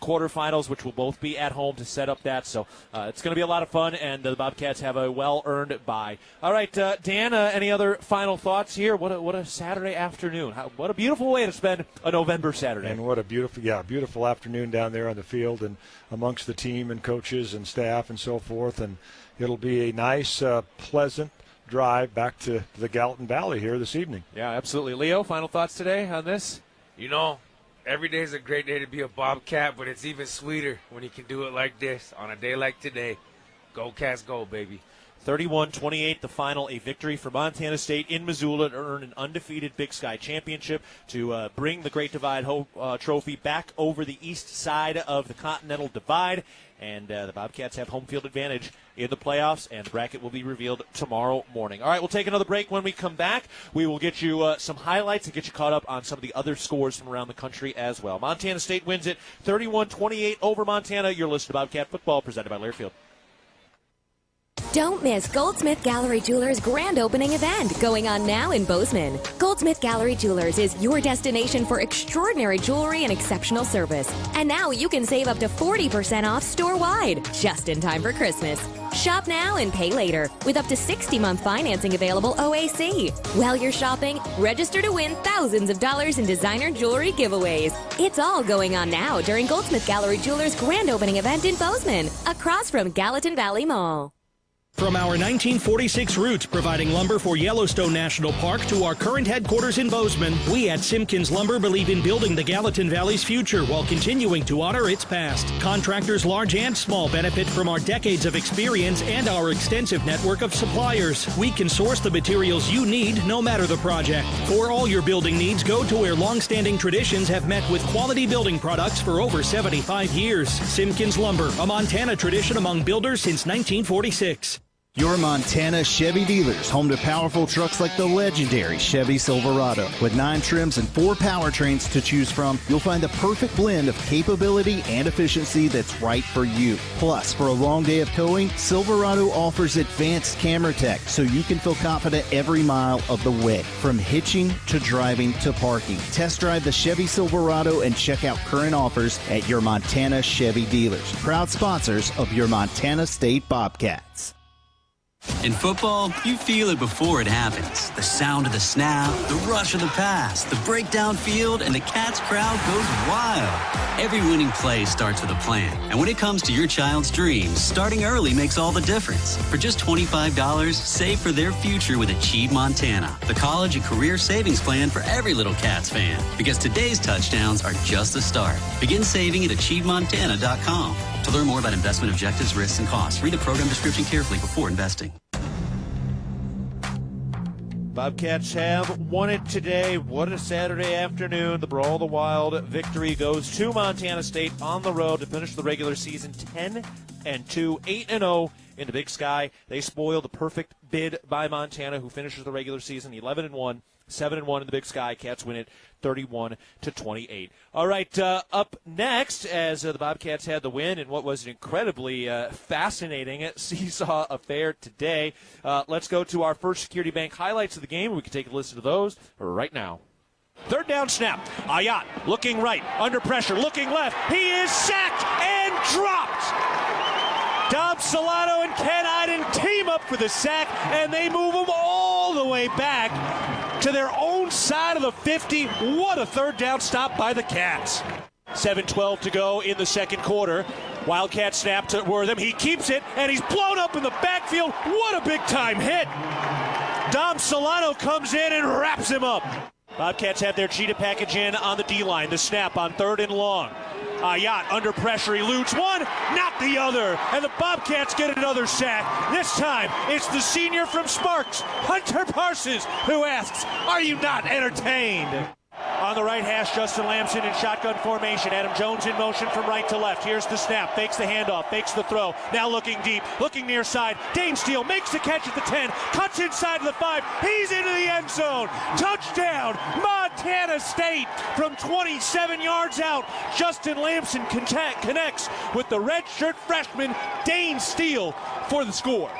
quarterfinals, which will both be at home to set up that. So it's going to be a lot of fun, and the Bobcats have a well-earned bye. All right, Dan, any other final thoughts here? What a Saturday afternoon. What a beautiful way to spend a November Saturday. And what a beautiful afternoon down there on the field and amongst the team and coaches and staff and so forth. And it'll be a nice, pleasant drive back to the Gallatin Valley here this evening. Yeah, absolutely. Leo, final thoughts today on this? Every day is a great day to be a Bobcat, but it's even sweeter when you can do it like this on a day like today. Go Cats, go, baby. 31-28, the final, a victory for Montana State in Missoula to earn an undefeated Big Sky championship to bring the Great Divide Trophy back over the east side of the Continental Divide. And the Bobcats have home field advantage in the playoffs, and the bracket will be revealed tomorrow morning. All right, we'll take another break. When we come back, we will get you some highlights and get you caught up on some of the other scores from around the country as well. Montana State wins it 31-28 over Montana. You're listening to Bobcat Football, presented by Learfield. Don't miss Goldsmith Gallery Jewelers' grand opening event going on now in Bozeman. Goldsmith Gallery Jewelers is your destination for extraordinary jewelry and exceptional service. And now you can save up to 40% off store-wide, just in time for Christmas. Shop now and pay later with up to 60-month financing available OAC. While you're shopping, register to win thousands of dollars in designer jewelry giveaways. It's all going on now during Goldsmith Gallery Jewelers' grand opening event in Bozeman, across from Gallatin Valley Mall. From our 1946 roots providing lumber for Yellowstone National Park to our current headquarters in Bozeman, we at Simpkins Lumber believe in building the Gallatin Valley's future while continuing to honor its past. Contractors large and small benefit from our decades of experience and our extensive network of suppliers. We can source the materials you need no matter the project. For all your building needs, go to where long-standing traditions have met with quality building products for over 75 years. Simpkins Lumber, a Montana tradition among builders since 1946. Your Montana Chevy dealers, home to powerful trucks like the legendary Chevy Silverado. With 9 trims and 4 powertrains to choose from, you'll find the perfect blend of capability and efficiency that's right for you. Plus, for a long day of towing, Silverado offers advanced camera tech so you can feel confident every mile of the way. From hitching to driving to parking. Test drive the Chevy Silverado and check out current offers at your Montana Chevy dealers. Proud sponsors of your Montana State Bobcats. In football, you feel it before it happens. The sound of the snap, the rush of the pass, the breakdown field, and the Cats crowd goes wild. Every winning play starts with a plan. And when it comes to your child's dreams, starting early makes all the difference. For just $25, save for their future with Achieve Montana, the college and career savings plan for every little Cats fan. Because today's touchdowns are just the start. Begin saving at AchieveMontana.com. To learn more about investment objectives, risks, and costs, read the program description carefully before investing. Bobcats have won it today. What a Saturday afternoon. The Brawl the Wild victory goes to Montana State on the road to finish the regular season 10-2, 8-0 in the Big Sky. They spoiled the perfect bid by Montana, who finishes the regular season 11-1. 7-1 in the Big Sky. Cats win it 31-28. All right, up next, as the Bobcats had the win in what was an incredibly fascinating seesaw affair today, let's go to our First Security Bank highlights of the game. We can take a listen to those right now. Third down snap. Ayat looking right, under pressure, looking left. He is sacked and dropped. Dom Solano and Ken Iden team up for the sack, and they move him all the way back to their own side of the 50. What a third down stop by the Cats. 7:12 to go in the second quarter. Wildcat snap to Wortham. He keeps it, and he's blown up in the backfield. What a big-time hit. Dom Solano comes in and wraps him up. Bobcats have their cheetah package in on the D-line. The snap on 3rd and long. Ayat under pressure, eludes one, not the other, and the Bobcats get another sack. This time, it's the senior from Sparks, Hunter Parsons, who asks, "Are you not entertained?" On the right hash, Justin Lamson in shotgun formation. Adam Jones in motion from right to left. Here's the snap, fakes the handoff, fakes the throw. Now looking deep, looking near side. Dane Steele makes the catch at the 10, cuts inside of the 5. He's into the end zone. Touchdown, Montana State from 27 yards out. Justin Lamson connects with the redshirt freshman Dane Steele for the score.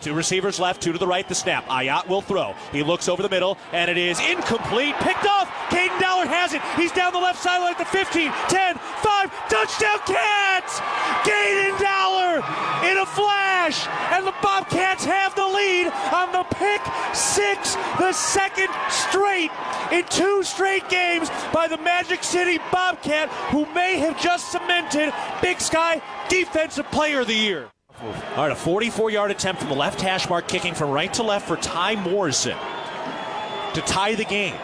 2 receivers left, 2 to the right, the snap. Ayat will throw. He looks over the middle, and it is incomplete. Picked off. Caden Dowler has it. He's down the left sideline at the 15, 10, 5. Touchdown, Cats! Caden Dowler in a flash, and the Bobcats have the lead on the pick 6, the second straight in 2 straight games by the Magic City Bobcat, who may have just cemented Big Sky Defensive Player of the Year. All right, a 44-yard attempt from the left hash mark, kicking from right to left for Ty Morrison to tie the game.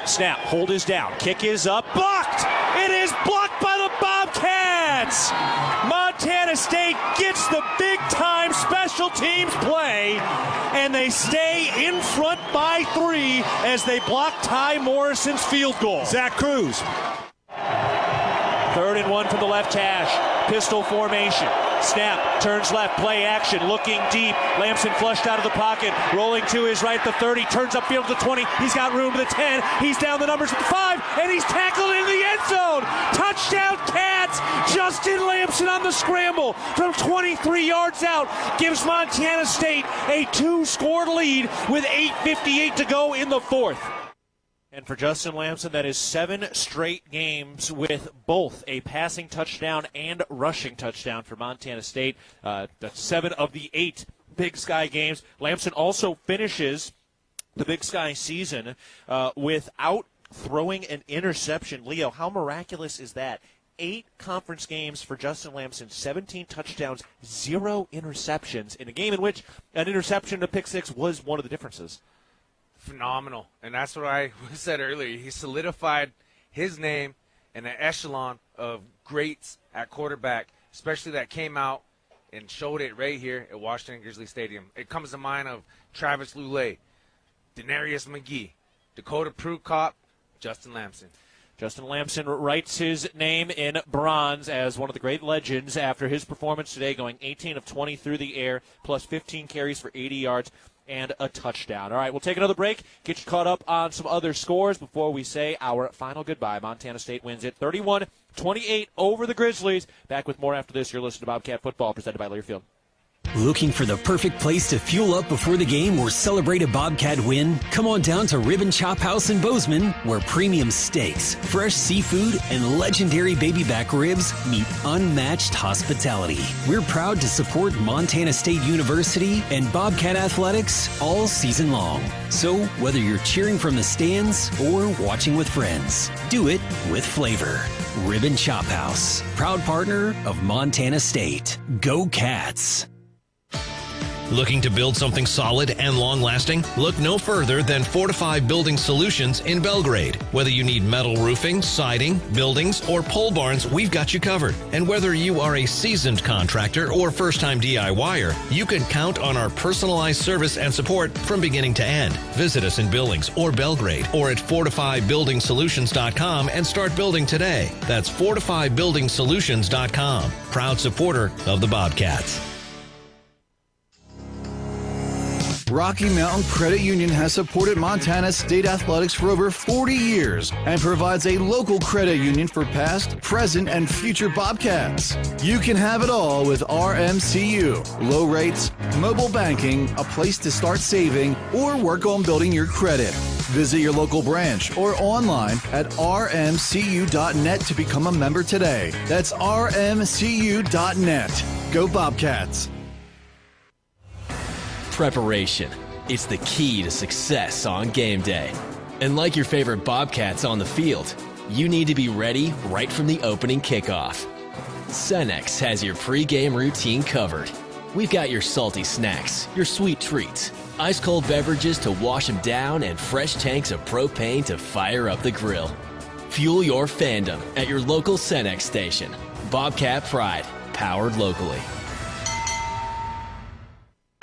Snap, hold is down, kick is up, blocked! It is blocked by the Bobcats! Montana State gets the big-time special teams play, and they stay in front by 3 as they block Ty Morrison's field goal. Zach Cruz. 3rd and 1 from the left hash, pistol formation. Snap, turns left, play action, looking deep. Lamson flushed out of the pocket, rolling to his right, the 30, turns upfield to the 20. He's got room to the 10. He's down the numbers at the 5, and he's tackled in the end zone. Touchdown, Cats! Justin Lamson on the scramble from 23 yards out gives Montana State a 2-score lead with 8:58 to go in the 4th. And for Justin Lamson, that is 7 straight games with both a passing touchdown and rushing touchdown for Montana State. That's 7 of the 8 Big Sky games. Lamson also finishes the Big Sky season without throwing an interception. Leo, how miraculous is that? 8 conference games for Justin Lamson, 17 touchdowns, 0 interceptions in a game in which an interception and a pick 6 was one of the differences. Phenomenal. And that's what I said earlier. He solidified his name in an echelon of greats at quarterback, especially that came out and showed it right here at Washington Grizzly Stadium. It comes to mind of Travis Lulay, Denarius McGee, Dakota Prukop, Justin Lamson. Justin Lamson writes his name in bronze as one of the great legends after his performance today, going 18 of 20 through the air, plus 15 carries for 80 yards. And a touchdown. All right, we'll take another break, get you caught up on some other scores before we say our final goodbye. Montana State wins it 31-28 over the Grizzlies. Back with more after this. You're listening to Bobcat Football, presented by Learfield. Looking for the perfect place to fuel up before the game or celebrate a Bobcat win? Come on down to Ribbon Chop House in Bozeman, where premium steaks, fresh seafood, and legendary baby back ribs meet unmatched hospitality. We're proud to support Montana State University and Bobcat athletics all season long. So whether you're cheering from the stands or watching with friends, do it with flavor. Ribbon Chop House, proud partner of Montana State. Go Cats! Looking to build something solid and long-lasting? Look no further than Fortify Building Solutions in Belgrade. Whether you need metal roofing, siding, buildings, or pole barns, we've got you covered. And whether you are a seasoned contractor or first-time DIYer, you can count on our personalized service and support from beginning to end. Visit us in Billings or Belgrade or at FortifyBuildingSolutions.com and start building today. That's FortifyBuildingSolutions.com. Proud supporter of the Bobcats. Rocky Mountain Credit Union has supported Montana State athletics for over 40 years and provides a local credit union for past, present, and future Bobcats. You can have it all with RMCU. Low rates, mobile banking, a place to start saving, or work on building your credit. Visit your local branch or online at rmcu.net to become a member today. That's rmcu.net. Go Bobcats. Preparation. It's the key to success on game day. And like your favorite Bobcats on the field, you need to be ready right from the opening kickoff. Cenex has your pregame routine covered. We've got your salty snacks, your sweet treats, Ice-cold beverages to wash them down and fresh tanks of propane to fire up the grill. Fuel your fandom at your local Cenex station. Bobcat Pride, powered locally.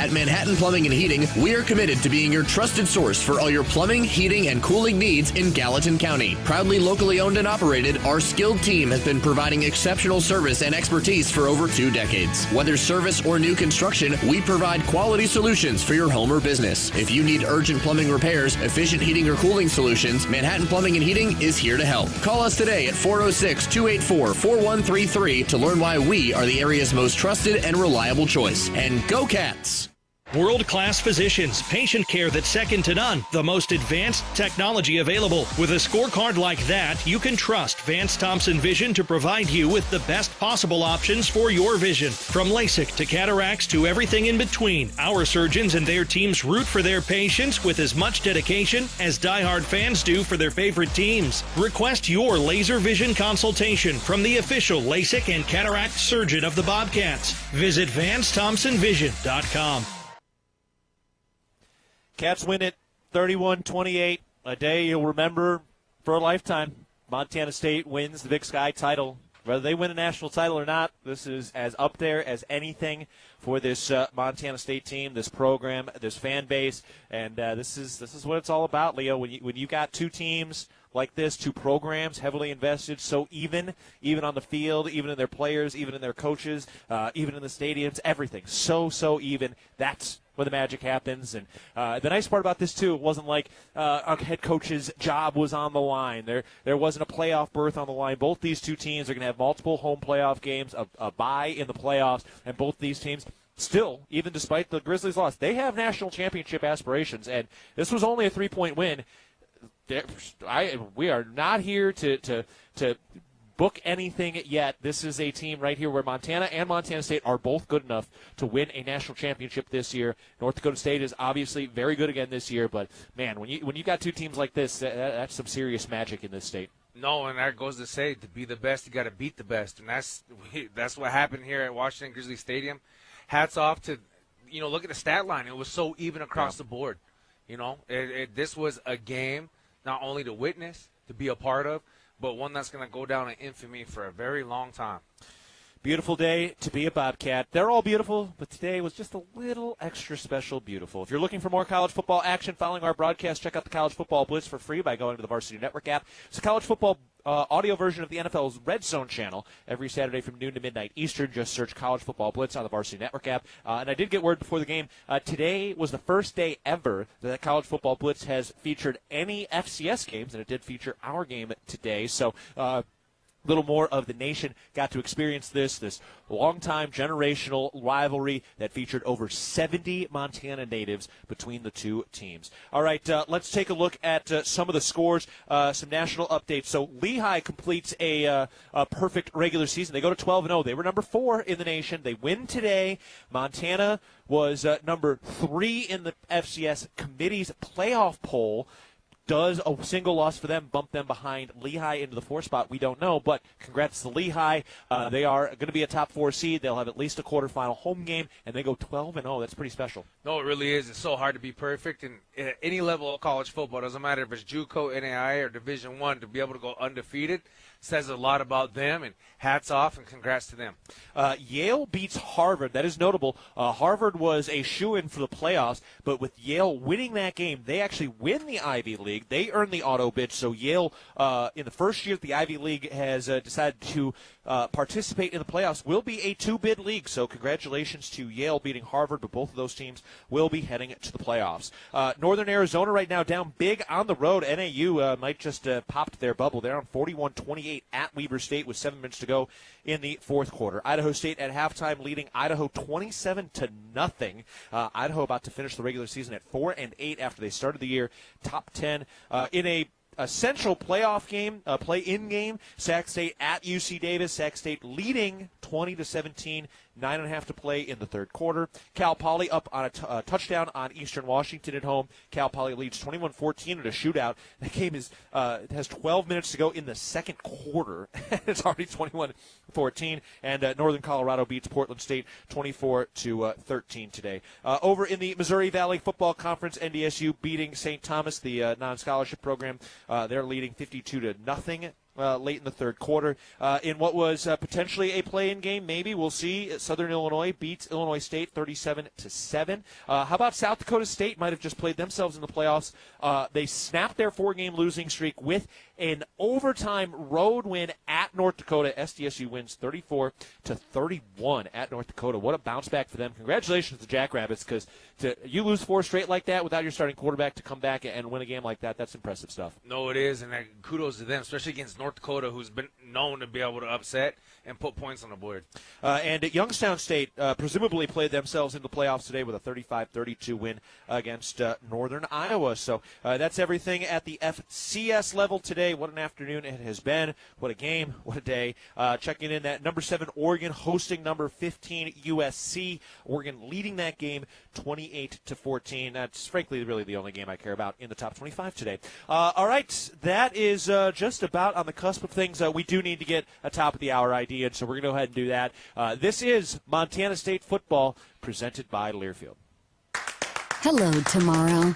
At Manhattan Plumbing and Heating, we are committed to being your trusted source for all your plumbing, heating, and cooling needs in Gallatin County. Proudly locally owned and operated, our skilled team has been providing exceptional service and expertise for over 2 decades. Whether service or new construction, we provide quality solutions for your home or business. If you need urgent plumbing repairs, efficient heating or cooling solutions, Manhattan Plumbing and Heating is here to help. Call us today at 406-284-4133 to learn why we are the area's most trusted and reliable choice. And go Cats! World-class physicians, patient care that's second to none, the most advanced technology available. With a scorecard like that, you can trust Vance Thompson Vision to provide you with the best possible options for your vision. From LASIK to cataracts to everything in between, our surgeons and their teams root for their patients with as much dedication as diehard fans do for their favorite teams. Request your laser vision consultation from the official LASIK and cataract surgeon of the Bobcats. Visit VanceThompsonVision.com. Cats win it 31-28, a day you'll remember for a lifetime. Montana State wins the Big Sky title. Whether they win a national title or not, this is as up there as anything for this Montana State team, this program, this fan base, and this is what it's all about, Leo. When you got two teams like this, two programs heavily invested, so even on the field, even in their players, even in their coaches, even in the stadiums, everything so even. That's when the magic happens. And the nice part about this, too, it wasn't like a head coach's job was on the line. There wasn't a playoff berth on the line. Both these two teams are going to have multiple home playoff games, a bye in the playoffs, and both these teams still, even despite the Grizzlies' loss, they have national championship aspirations, and this was only a 3-point win. We are not here to book anything yet. This is a team right here where Montana and Montana State are both good enough to win a national championship this year. North Dakota State is obviously very good again this year, but man, when you got two teams like this, that's some serious magic in this state. No, and that goes to say, to be the best, you got to beat the best, and that's what happened here at Washington Grizzly Stadium. Hats off to, look at the stat line. It was so even across the board. This was a game not only to witness, to be a part of, but one that's going to go down in infamy for a very long time. Beautiful day to be a Bobcat. They're all beautiful, but today was just a little extra special beautiful. If you're looking for more college football action following our broadcast, check out the College Football Blitz for free by going to the Varsity Network app. It's a college football audio version of the NFL's Red Zone channel every Saturday from noon to midnight Eastern. Just search College Football Blitz on the Varsity Network app. And I did get word before the game, today was the first day ever that College Football Blitz has featured any FCS games, and it did feature our game today. So, little more of the nation got to experience this long-time generational rivalry that featured over 70 Montana natives between the two teams. All right, let's take a look at some of the scores, some national updates. So Lehigh completes a perfect regular season. They go to 12-0. They were number 4 in the nation. They win today. Montana was number 3 in the FCS committee's playoff poll. Does a single loss for them bump them behind Lehigh into the 4th spot? We don't know, but congrats to Lehigh. They are going to be a top 4 seed. They'll have at least a quarterfinal home game, and they go 12-0. That's pretty special. No, it really is. It's so hard to be perfect. And at any level of college football, doesn't matter if it's JUCO, NAIA, or Division I, to be able to go undefeated says a lot about them, and hats off and congrats to them. Yale beats Harvard. That is notable. Harvard was a shoo-in for the playoffs, but with Yale winning that game, they actually win the Ivy League. They earn the auto bid, so Yale, in the first year that the Ivy League has decided to participate in the playoffs, will be a 2-bid league. So congratulations to Yale beating Harvard, but both of those teams will be heading to the playoffs. Northern Arizona right now down big on the road. NAU might just popped their bubble. They're on 41-28 at Weber State with 7 minutes to go in the 4th quarter. Idaho State at halftime leading Idaho 27-0. Idaho about to finish the regular season at 4-8 after they started the year top 10 in a essential playoff game, play-in game. Sac State at UC Davis. Sac State leading 20-17, 9.5 to play in the third quarter. Cal Poly up on a touchdown on Eastern Washington at home. Cal Poly leads 21-14 in a shootout. That game has 12 minutes to go in the second quarter. It's already 21-14, and Northern Colorado beats Portland State 24-13 today. Over in the Missouri Valley Football Conference, NDSU beating St. Thomas, the non-scholarship program. They're leading 52-0. Late in the third quarter. In what was potentially a play-in game, maybe, we'll see. Southern Illinois beats Illinois State 37-7. How about South Dakota State? Might have just played themselves in the playoffs. They snapped their 4-game losing streak with an overtime road win at North Dakota. SDSU wins 34-31 at North Dakota. What a bounce back for them. Congratulations to the Jackrabbits, because you lose 4 straight like that without your starting quarterback to come back and win a game like that, that's impressive stuff. No, it is, and kudos to them, especially against North Dakota, who's been known to be able to upset and put points on the board. And Youngstown State presumably played themselves into the playoffs today with a 35-32 win against Northern Iowa. So that's everything at the FCS level today. What an afternoon it has been. What a game. What a day. Checking in that number 7 Oregon hosting number 15 USC. Oregon leading that game 28-14. That's frankly really the only game I care about in the top 25 today. All right, that is just about on the cusp of things. We do need to get a top of the hour ID, and so we're going to go ahead and do that. This is Montana State football presented by Learfield. Hello, tomorrow.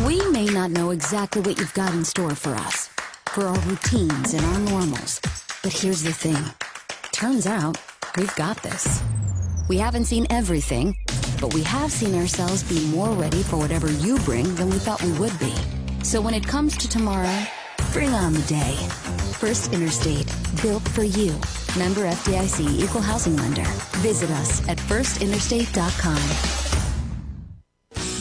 We may not know exactly what you've got in store for us, for our routines and our normals. But here's the thing. Turns out, we've got this. We haven't seen everything, but we have seen ourselves be more ready for whatever you bring than we thought we would be. So when it comes to tomorrow, bring on the day. First Interstate, built for you. Member FDIC, Equal Housing Lender. Visit us at firstinterstate.com.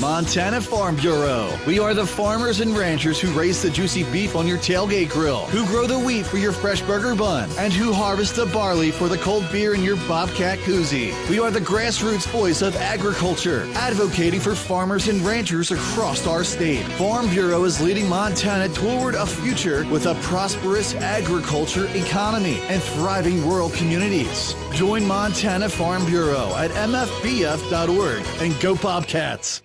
Montana Farm Bureau. We are the farmers and ranchers who raise the juicy beef on your tailgate grill, who grow the wheat for your fresh burger bun, and who harvest the barley for the cold beer in your Bobcat koozie. We are the grassroots voice of agriculture, advocating for farmers and ranchers across our state. Farm Bureau is leading Montana toward a future with a prosperous agriculture economy and thriving rural communities. Join Montana Farm Bureau at mfbf.org and go Bobcats.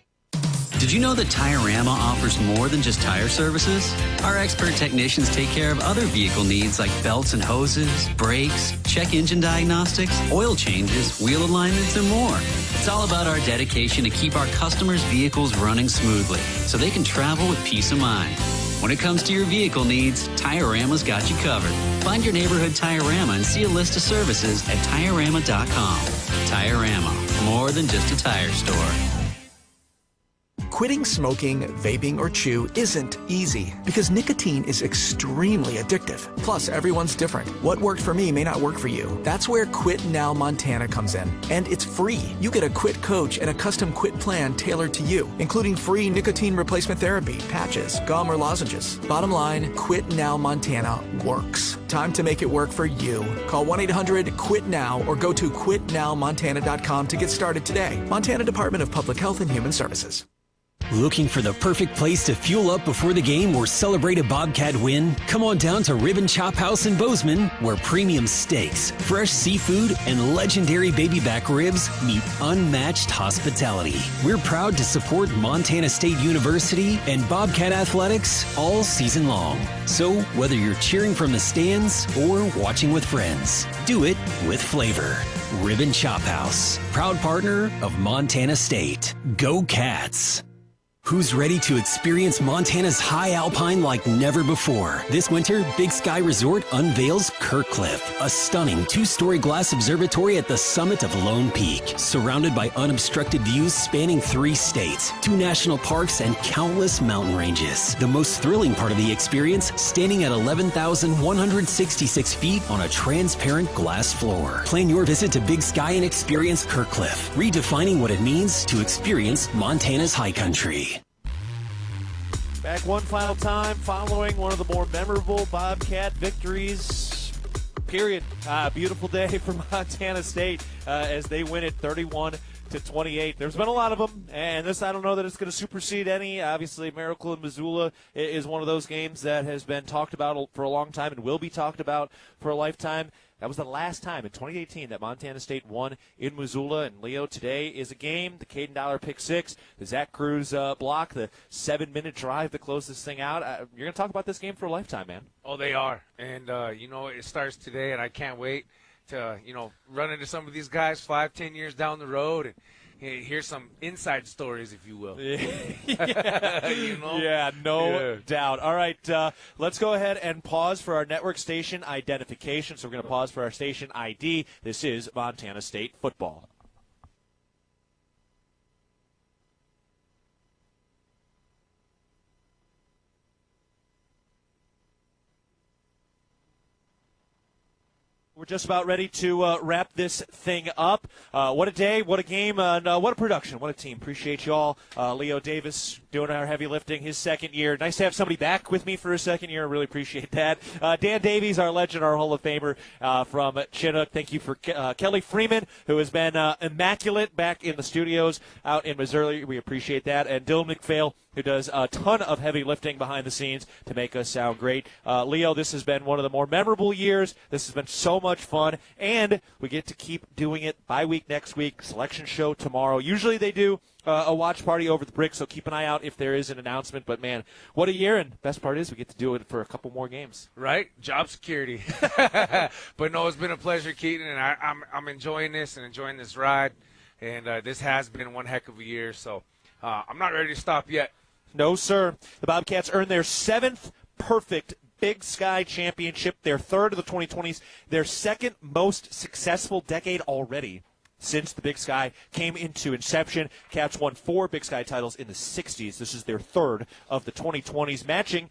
Did you know that Tiorama offers more than just tire services? Our expert technicians take care of other vehicle needs like belts and hoses, brakes, check engine diagnostics, oil changes, wheel alignments, and more. It's all about our dedication to keep our customers' vehicles running smoothly so they can travel with peace of mind. When it comes to your vehicle needs, Tiorama's got you covered. Find your neighborhood Tiorama and see a list of services at Tiorama.com. Tiorama, more than just a tire store. Quitting smoking, vaping, or chew isn't easy because nicotine is extremely addictive. Plus, everyone's different. What worked for me may not work for you. That's where Quit Now Montana comes in. And it's free. You get a quit coach and a custom quit plan tailored to you, including free nicotine replacement therapy, patches, gum, or lozenges. Bottom line, Quit Now Montana works. Time to make it work for you. Call 1-800-QUIT-NOW or go to quitnowmontana.com to get started today. Montana Department of Public Health and Human Services. Looking for the perfect place to fuel up before the game or celebrate a Bobcat win? Come on down to Ribbon Chop House in Bozeman, where premium steaks, fresh seafood, and legendary baby back ribs meet unmatched hospitality. We're proud to support Montana State University and Bobcat athletics all season long. So whether you're cheering from the stands or watching with friends, do it with flavor. Ribbon Chop House, proud partner of Montana State. Go Cats! Who's ready to experience Montana's high alpine like never before? This winter, Big Sky Resort unveils Kirkcliff, a stunning 2-story glass observatory at the summit of Lone Peak, surrounded by unobstructed views spanning 3 states, 2 national parks, and countless mountain ranges. The most thrilling part of the experience, standing at 11,166 feet on a transparent glass floor. Plan your visit to Big Sky and experience Kirkcliff, redefining what it means to experience Montana's high country. Back one final time following one of the more memorable Bobcat victories, period. Beautiful day for Montana State as they win it 31-28. There's been a lot of them, and this, I don't know that it's going to supersede any. Obviously, Miracle in Missoula is one of those games that has been talked about for a long time and will be talked about for a lifetime. That was the last time in 2018 that Montana State won in Missoula. And, Leo, today is a game. The Caden Dollar pick six, the Zach Cruz block, the 7-minute drive to close this thing out. You're going to talk about this game for a lifetime, man. Oh, they are. And, it starts today, and I can't wait to, run into some of these guys 5-10 years down the road and hear some inside stories, if you will. Yeah, no doubt. All right, let's go ahead and pause for our network station identification. So we're going to pause for our station ID. This is Montana State football. We're just about ready to wrap this thing up. What a day, what a game, and what a production, what a team. Appreciate you all. Leo Davis doing our heavy lifting, his second year. Nice to have somebody back with me for a second year. I really appreciate that. Dan Davies, our legend, our Hall of Famer from Chinook. Thank you for Kelly Freeman, who has been immaculate back in the studios out in Missouri. We appreciate that. And Dylan McPhail, who does a ton of heavy lifting behind the scenes to make us sound great. Leo, this has been one of the more memorable years. This has been so much fun, and we get to keep doing it bye week next week, selection show tomorrow. Usually they do a watch party over the brick, so keep an eye out if there is an announcement. But, man, what a year, and best part is we get to do it for a couple more games. Right? Job security. But, no, it's been a pleasure, Keaton, and I'm enjoying this and enjoying this ride, and this has been one heck of a year, so I'm not ready to stop yet. No, sir. The Bobcats earned their 7th perfect Big Sky championship, their 3rd of the 2020s, their 2nd most successful decade already since the Big Sky came into inception. Cats won 4 Big Sky titles in the 60s. This is their 3rd of the 2020s, matching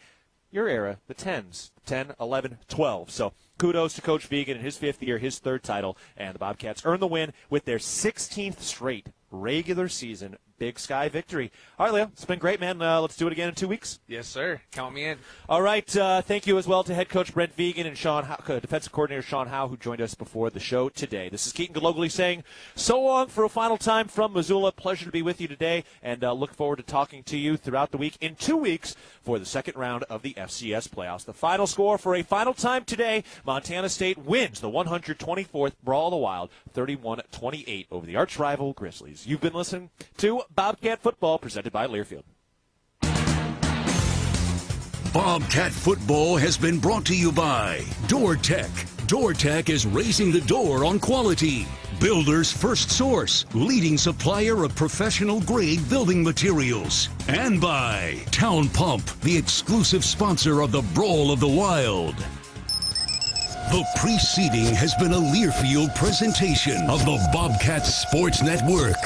your era, the 10s, 10, 11, 12. So kudos to Coach Vegan in his 5th year, his 3rd title, and the Bobcats earn the win with their 16th straight regular season Big Sky victory. All right, Leo, it's been great, man. Let's do it again in 2 weeks. Yes, sir. Count me in. All right, thank you as well to head coach Brent Vegan and defensive coordinator Sean Howe, who joined us before the show today. This is Keaton Gillogly saying so long for a final time from Missoula. Pleasure to be with you today, and look forward to talking to you throughout the week in 2 weeks for the 2nd round of the FCS playoffs. The final score for a final time today, Montana State wins the 124th Brawl of the Wild, 31-28 over the arch-rival Grizzlies. You've been listening to Bobcat Football, presented by Learfield. Bobcat Football has been brought to you by DoorTech. DoorTech is raising the door on quality. Builder's First Source, leading supplier of professional-grade building materials. And by Town Pump, the exclusive sponsor of the Brawl of the Wild. The preceding has been a Learfield presentation of the Bobcats Sports Network.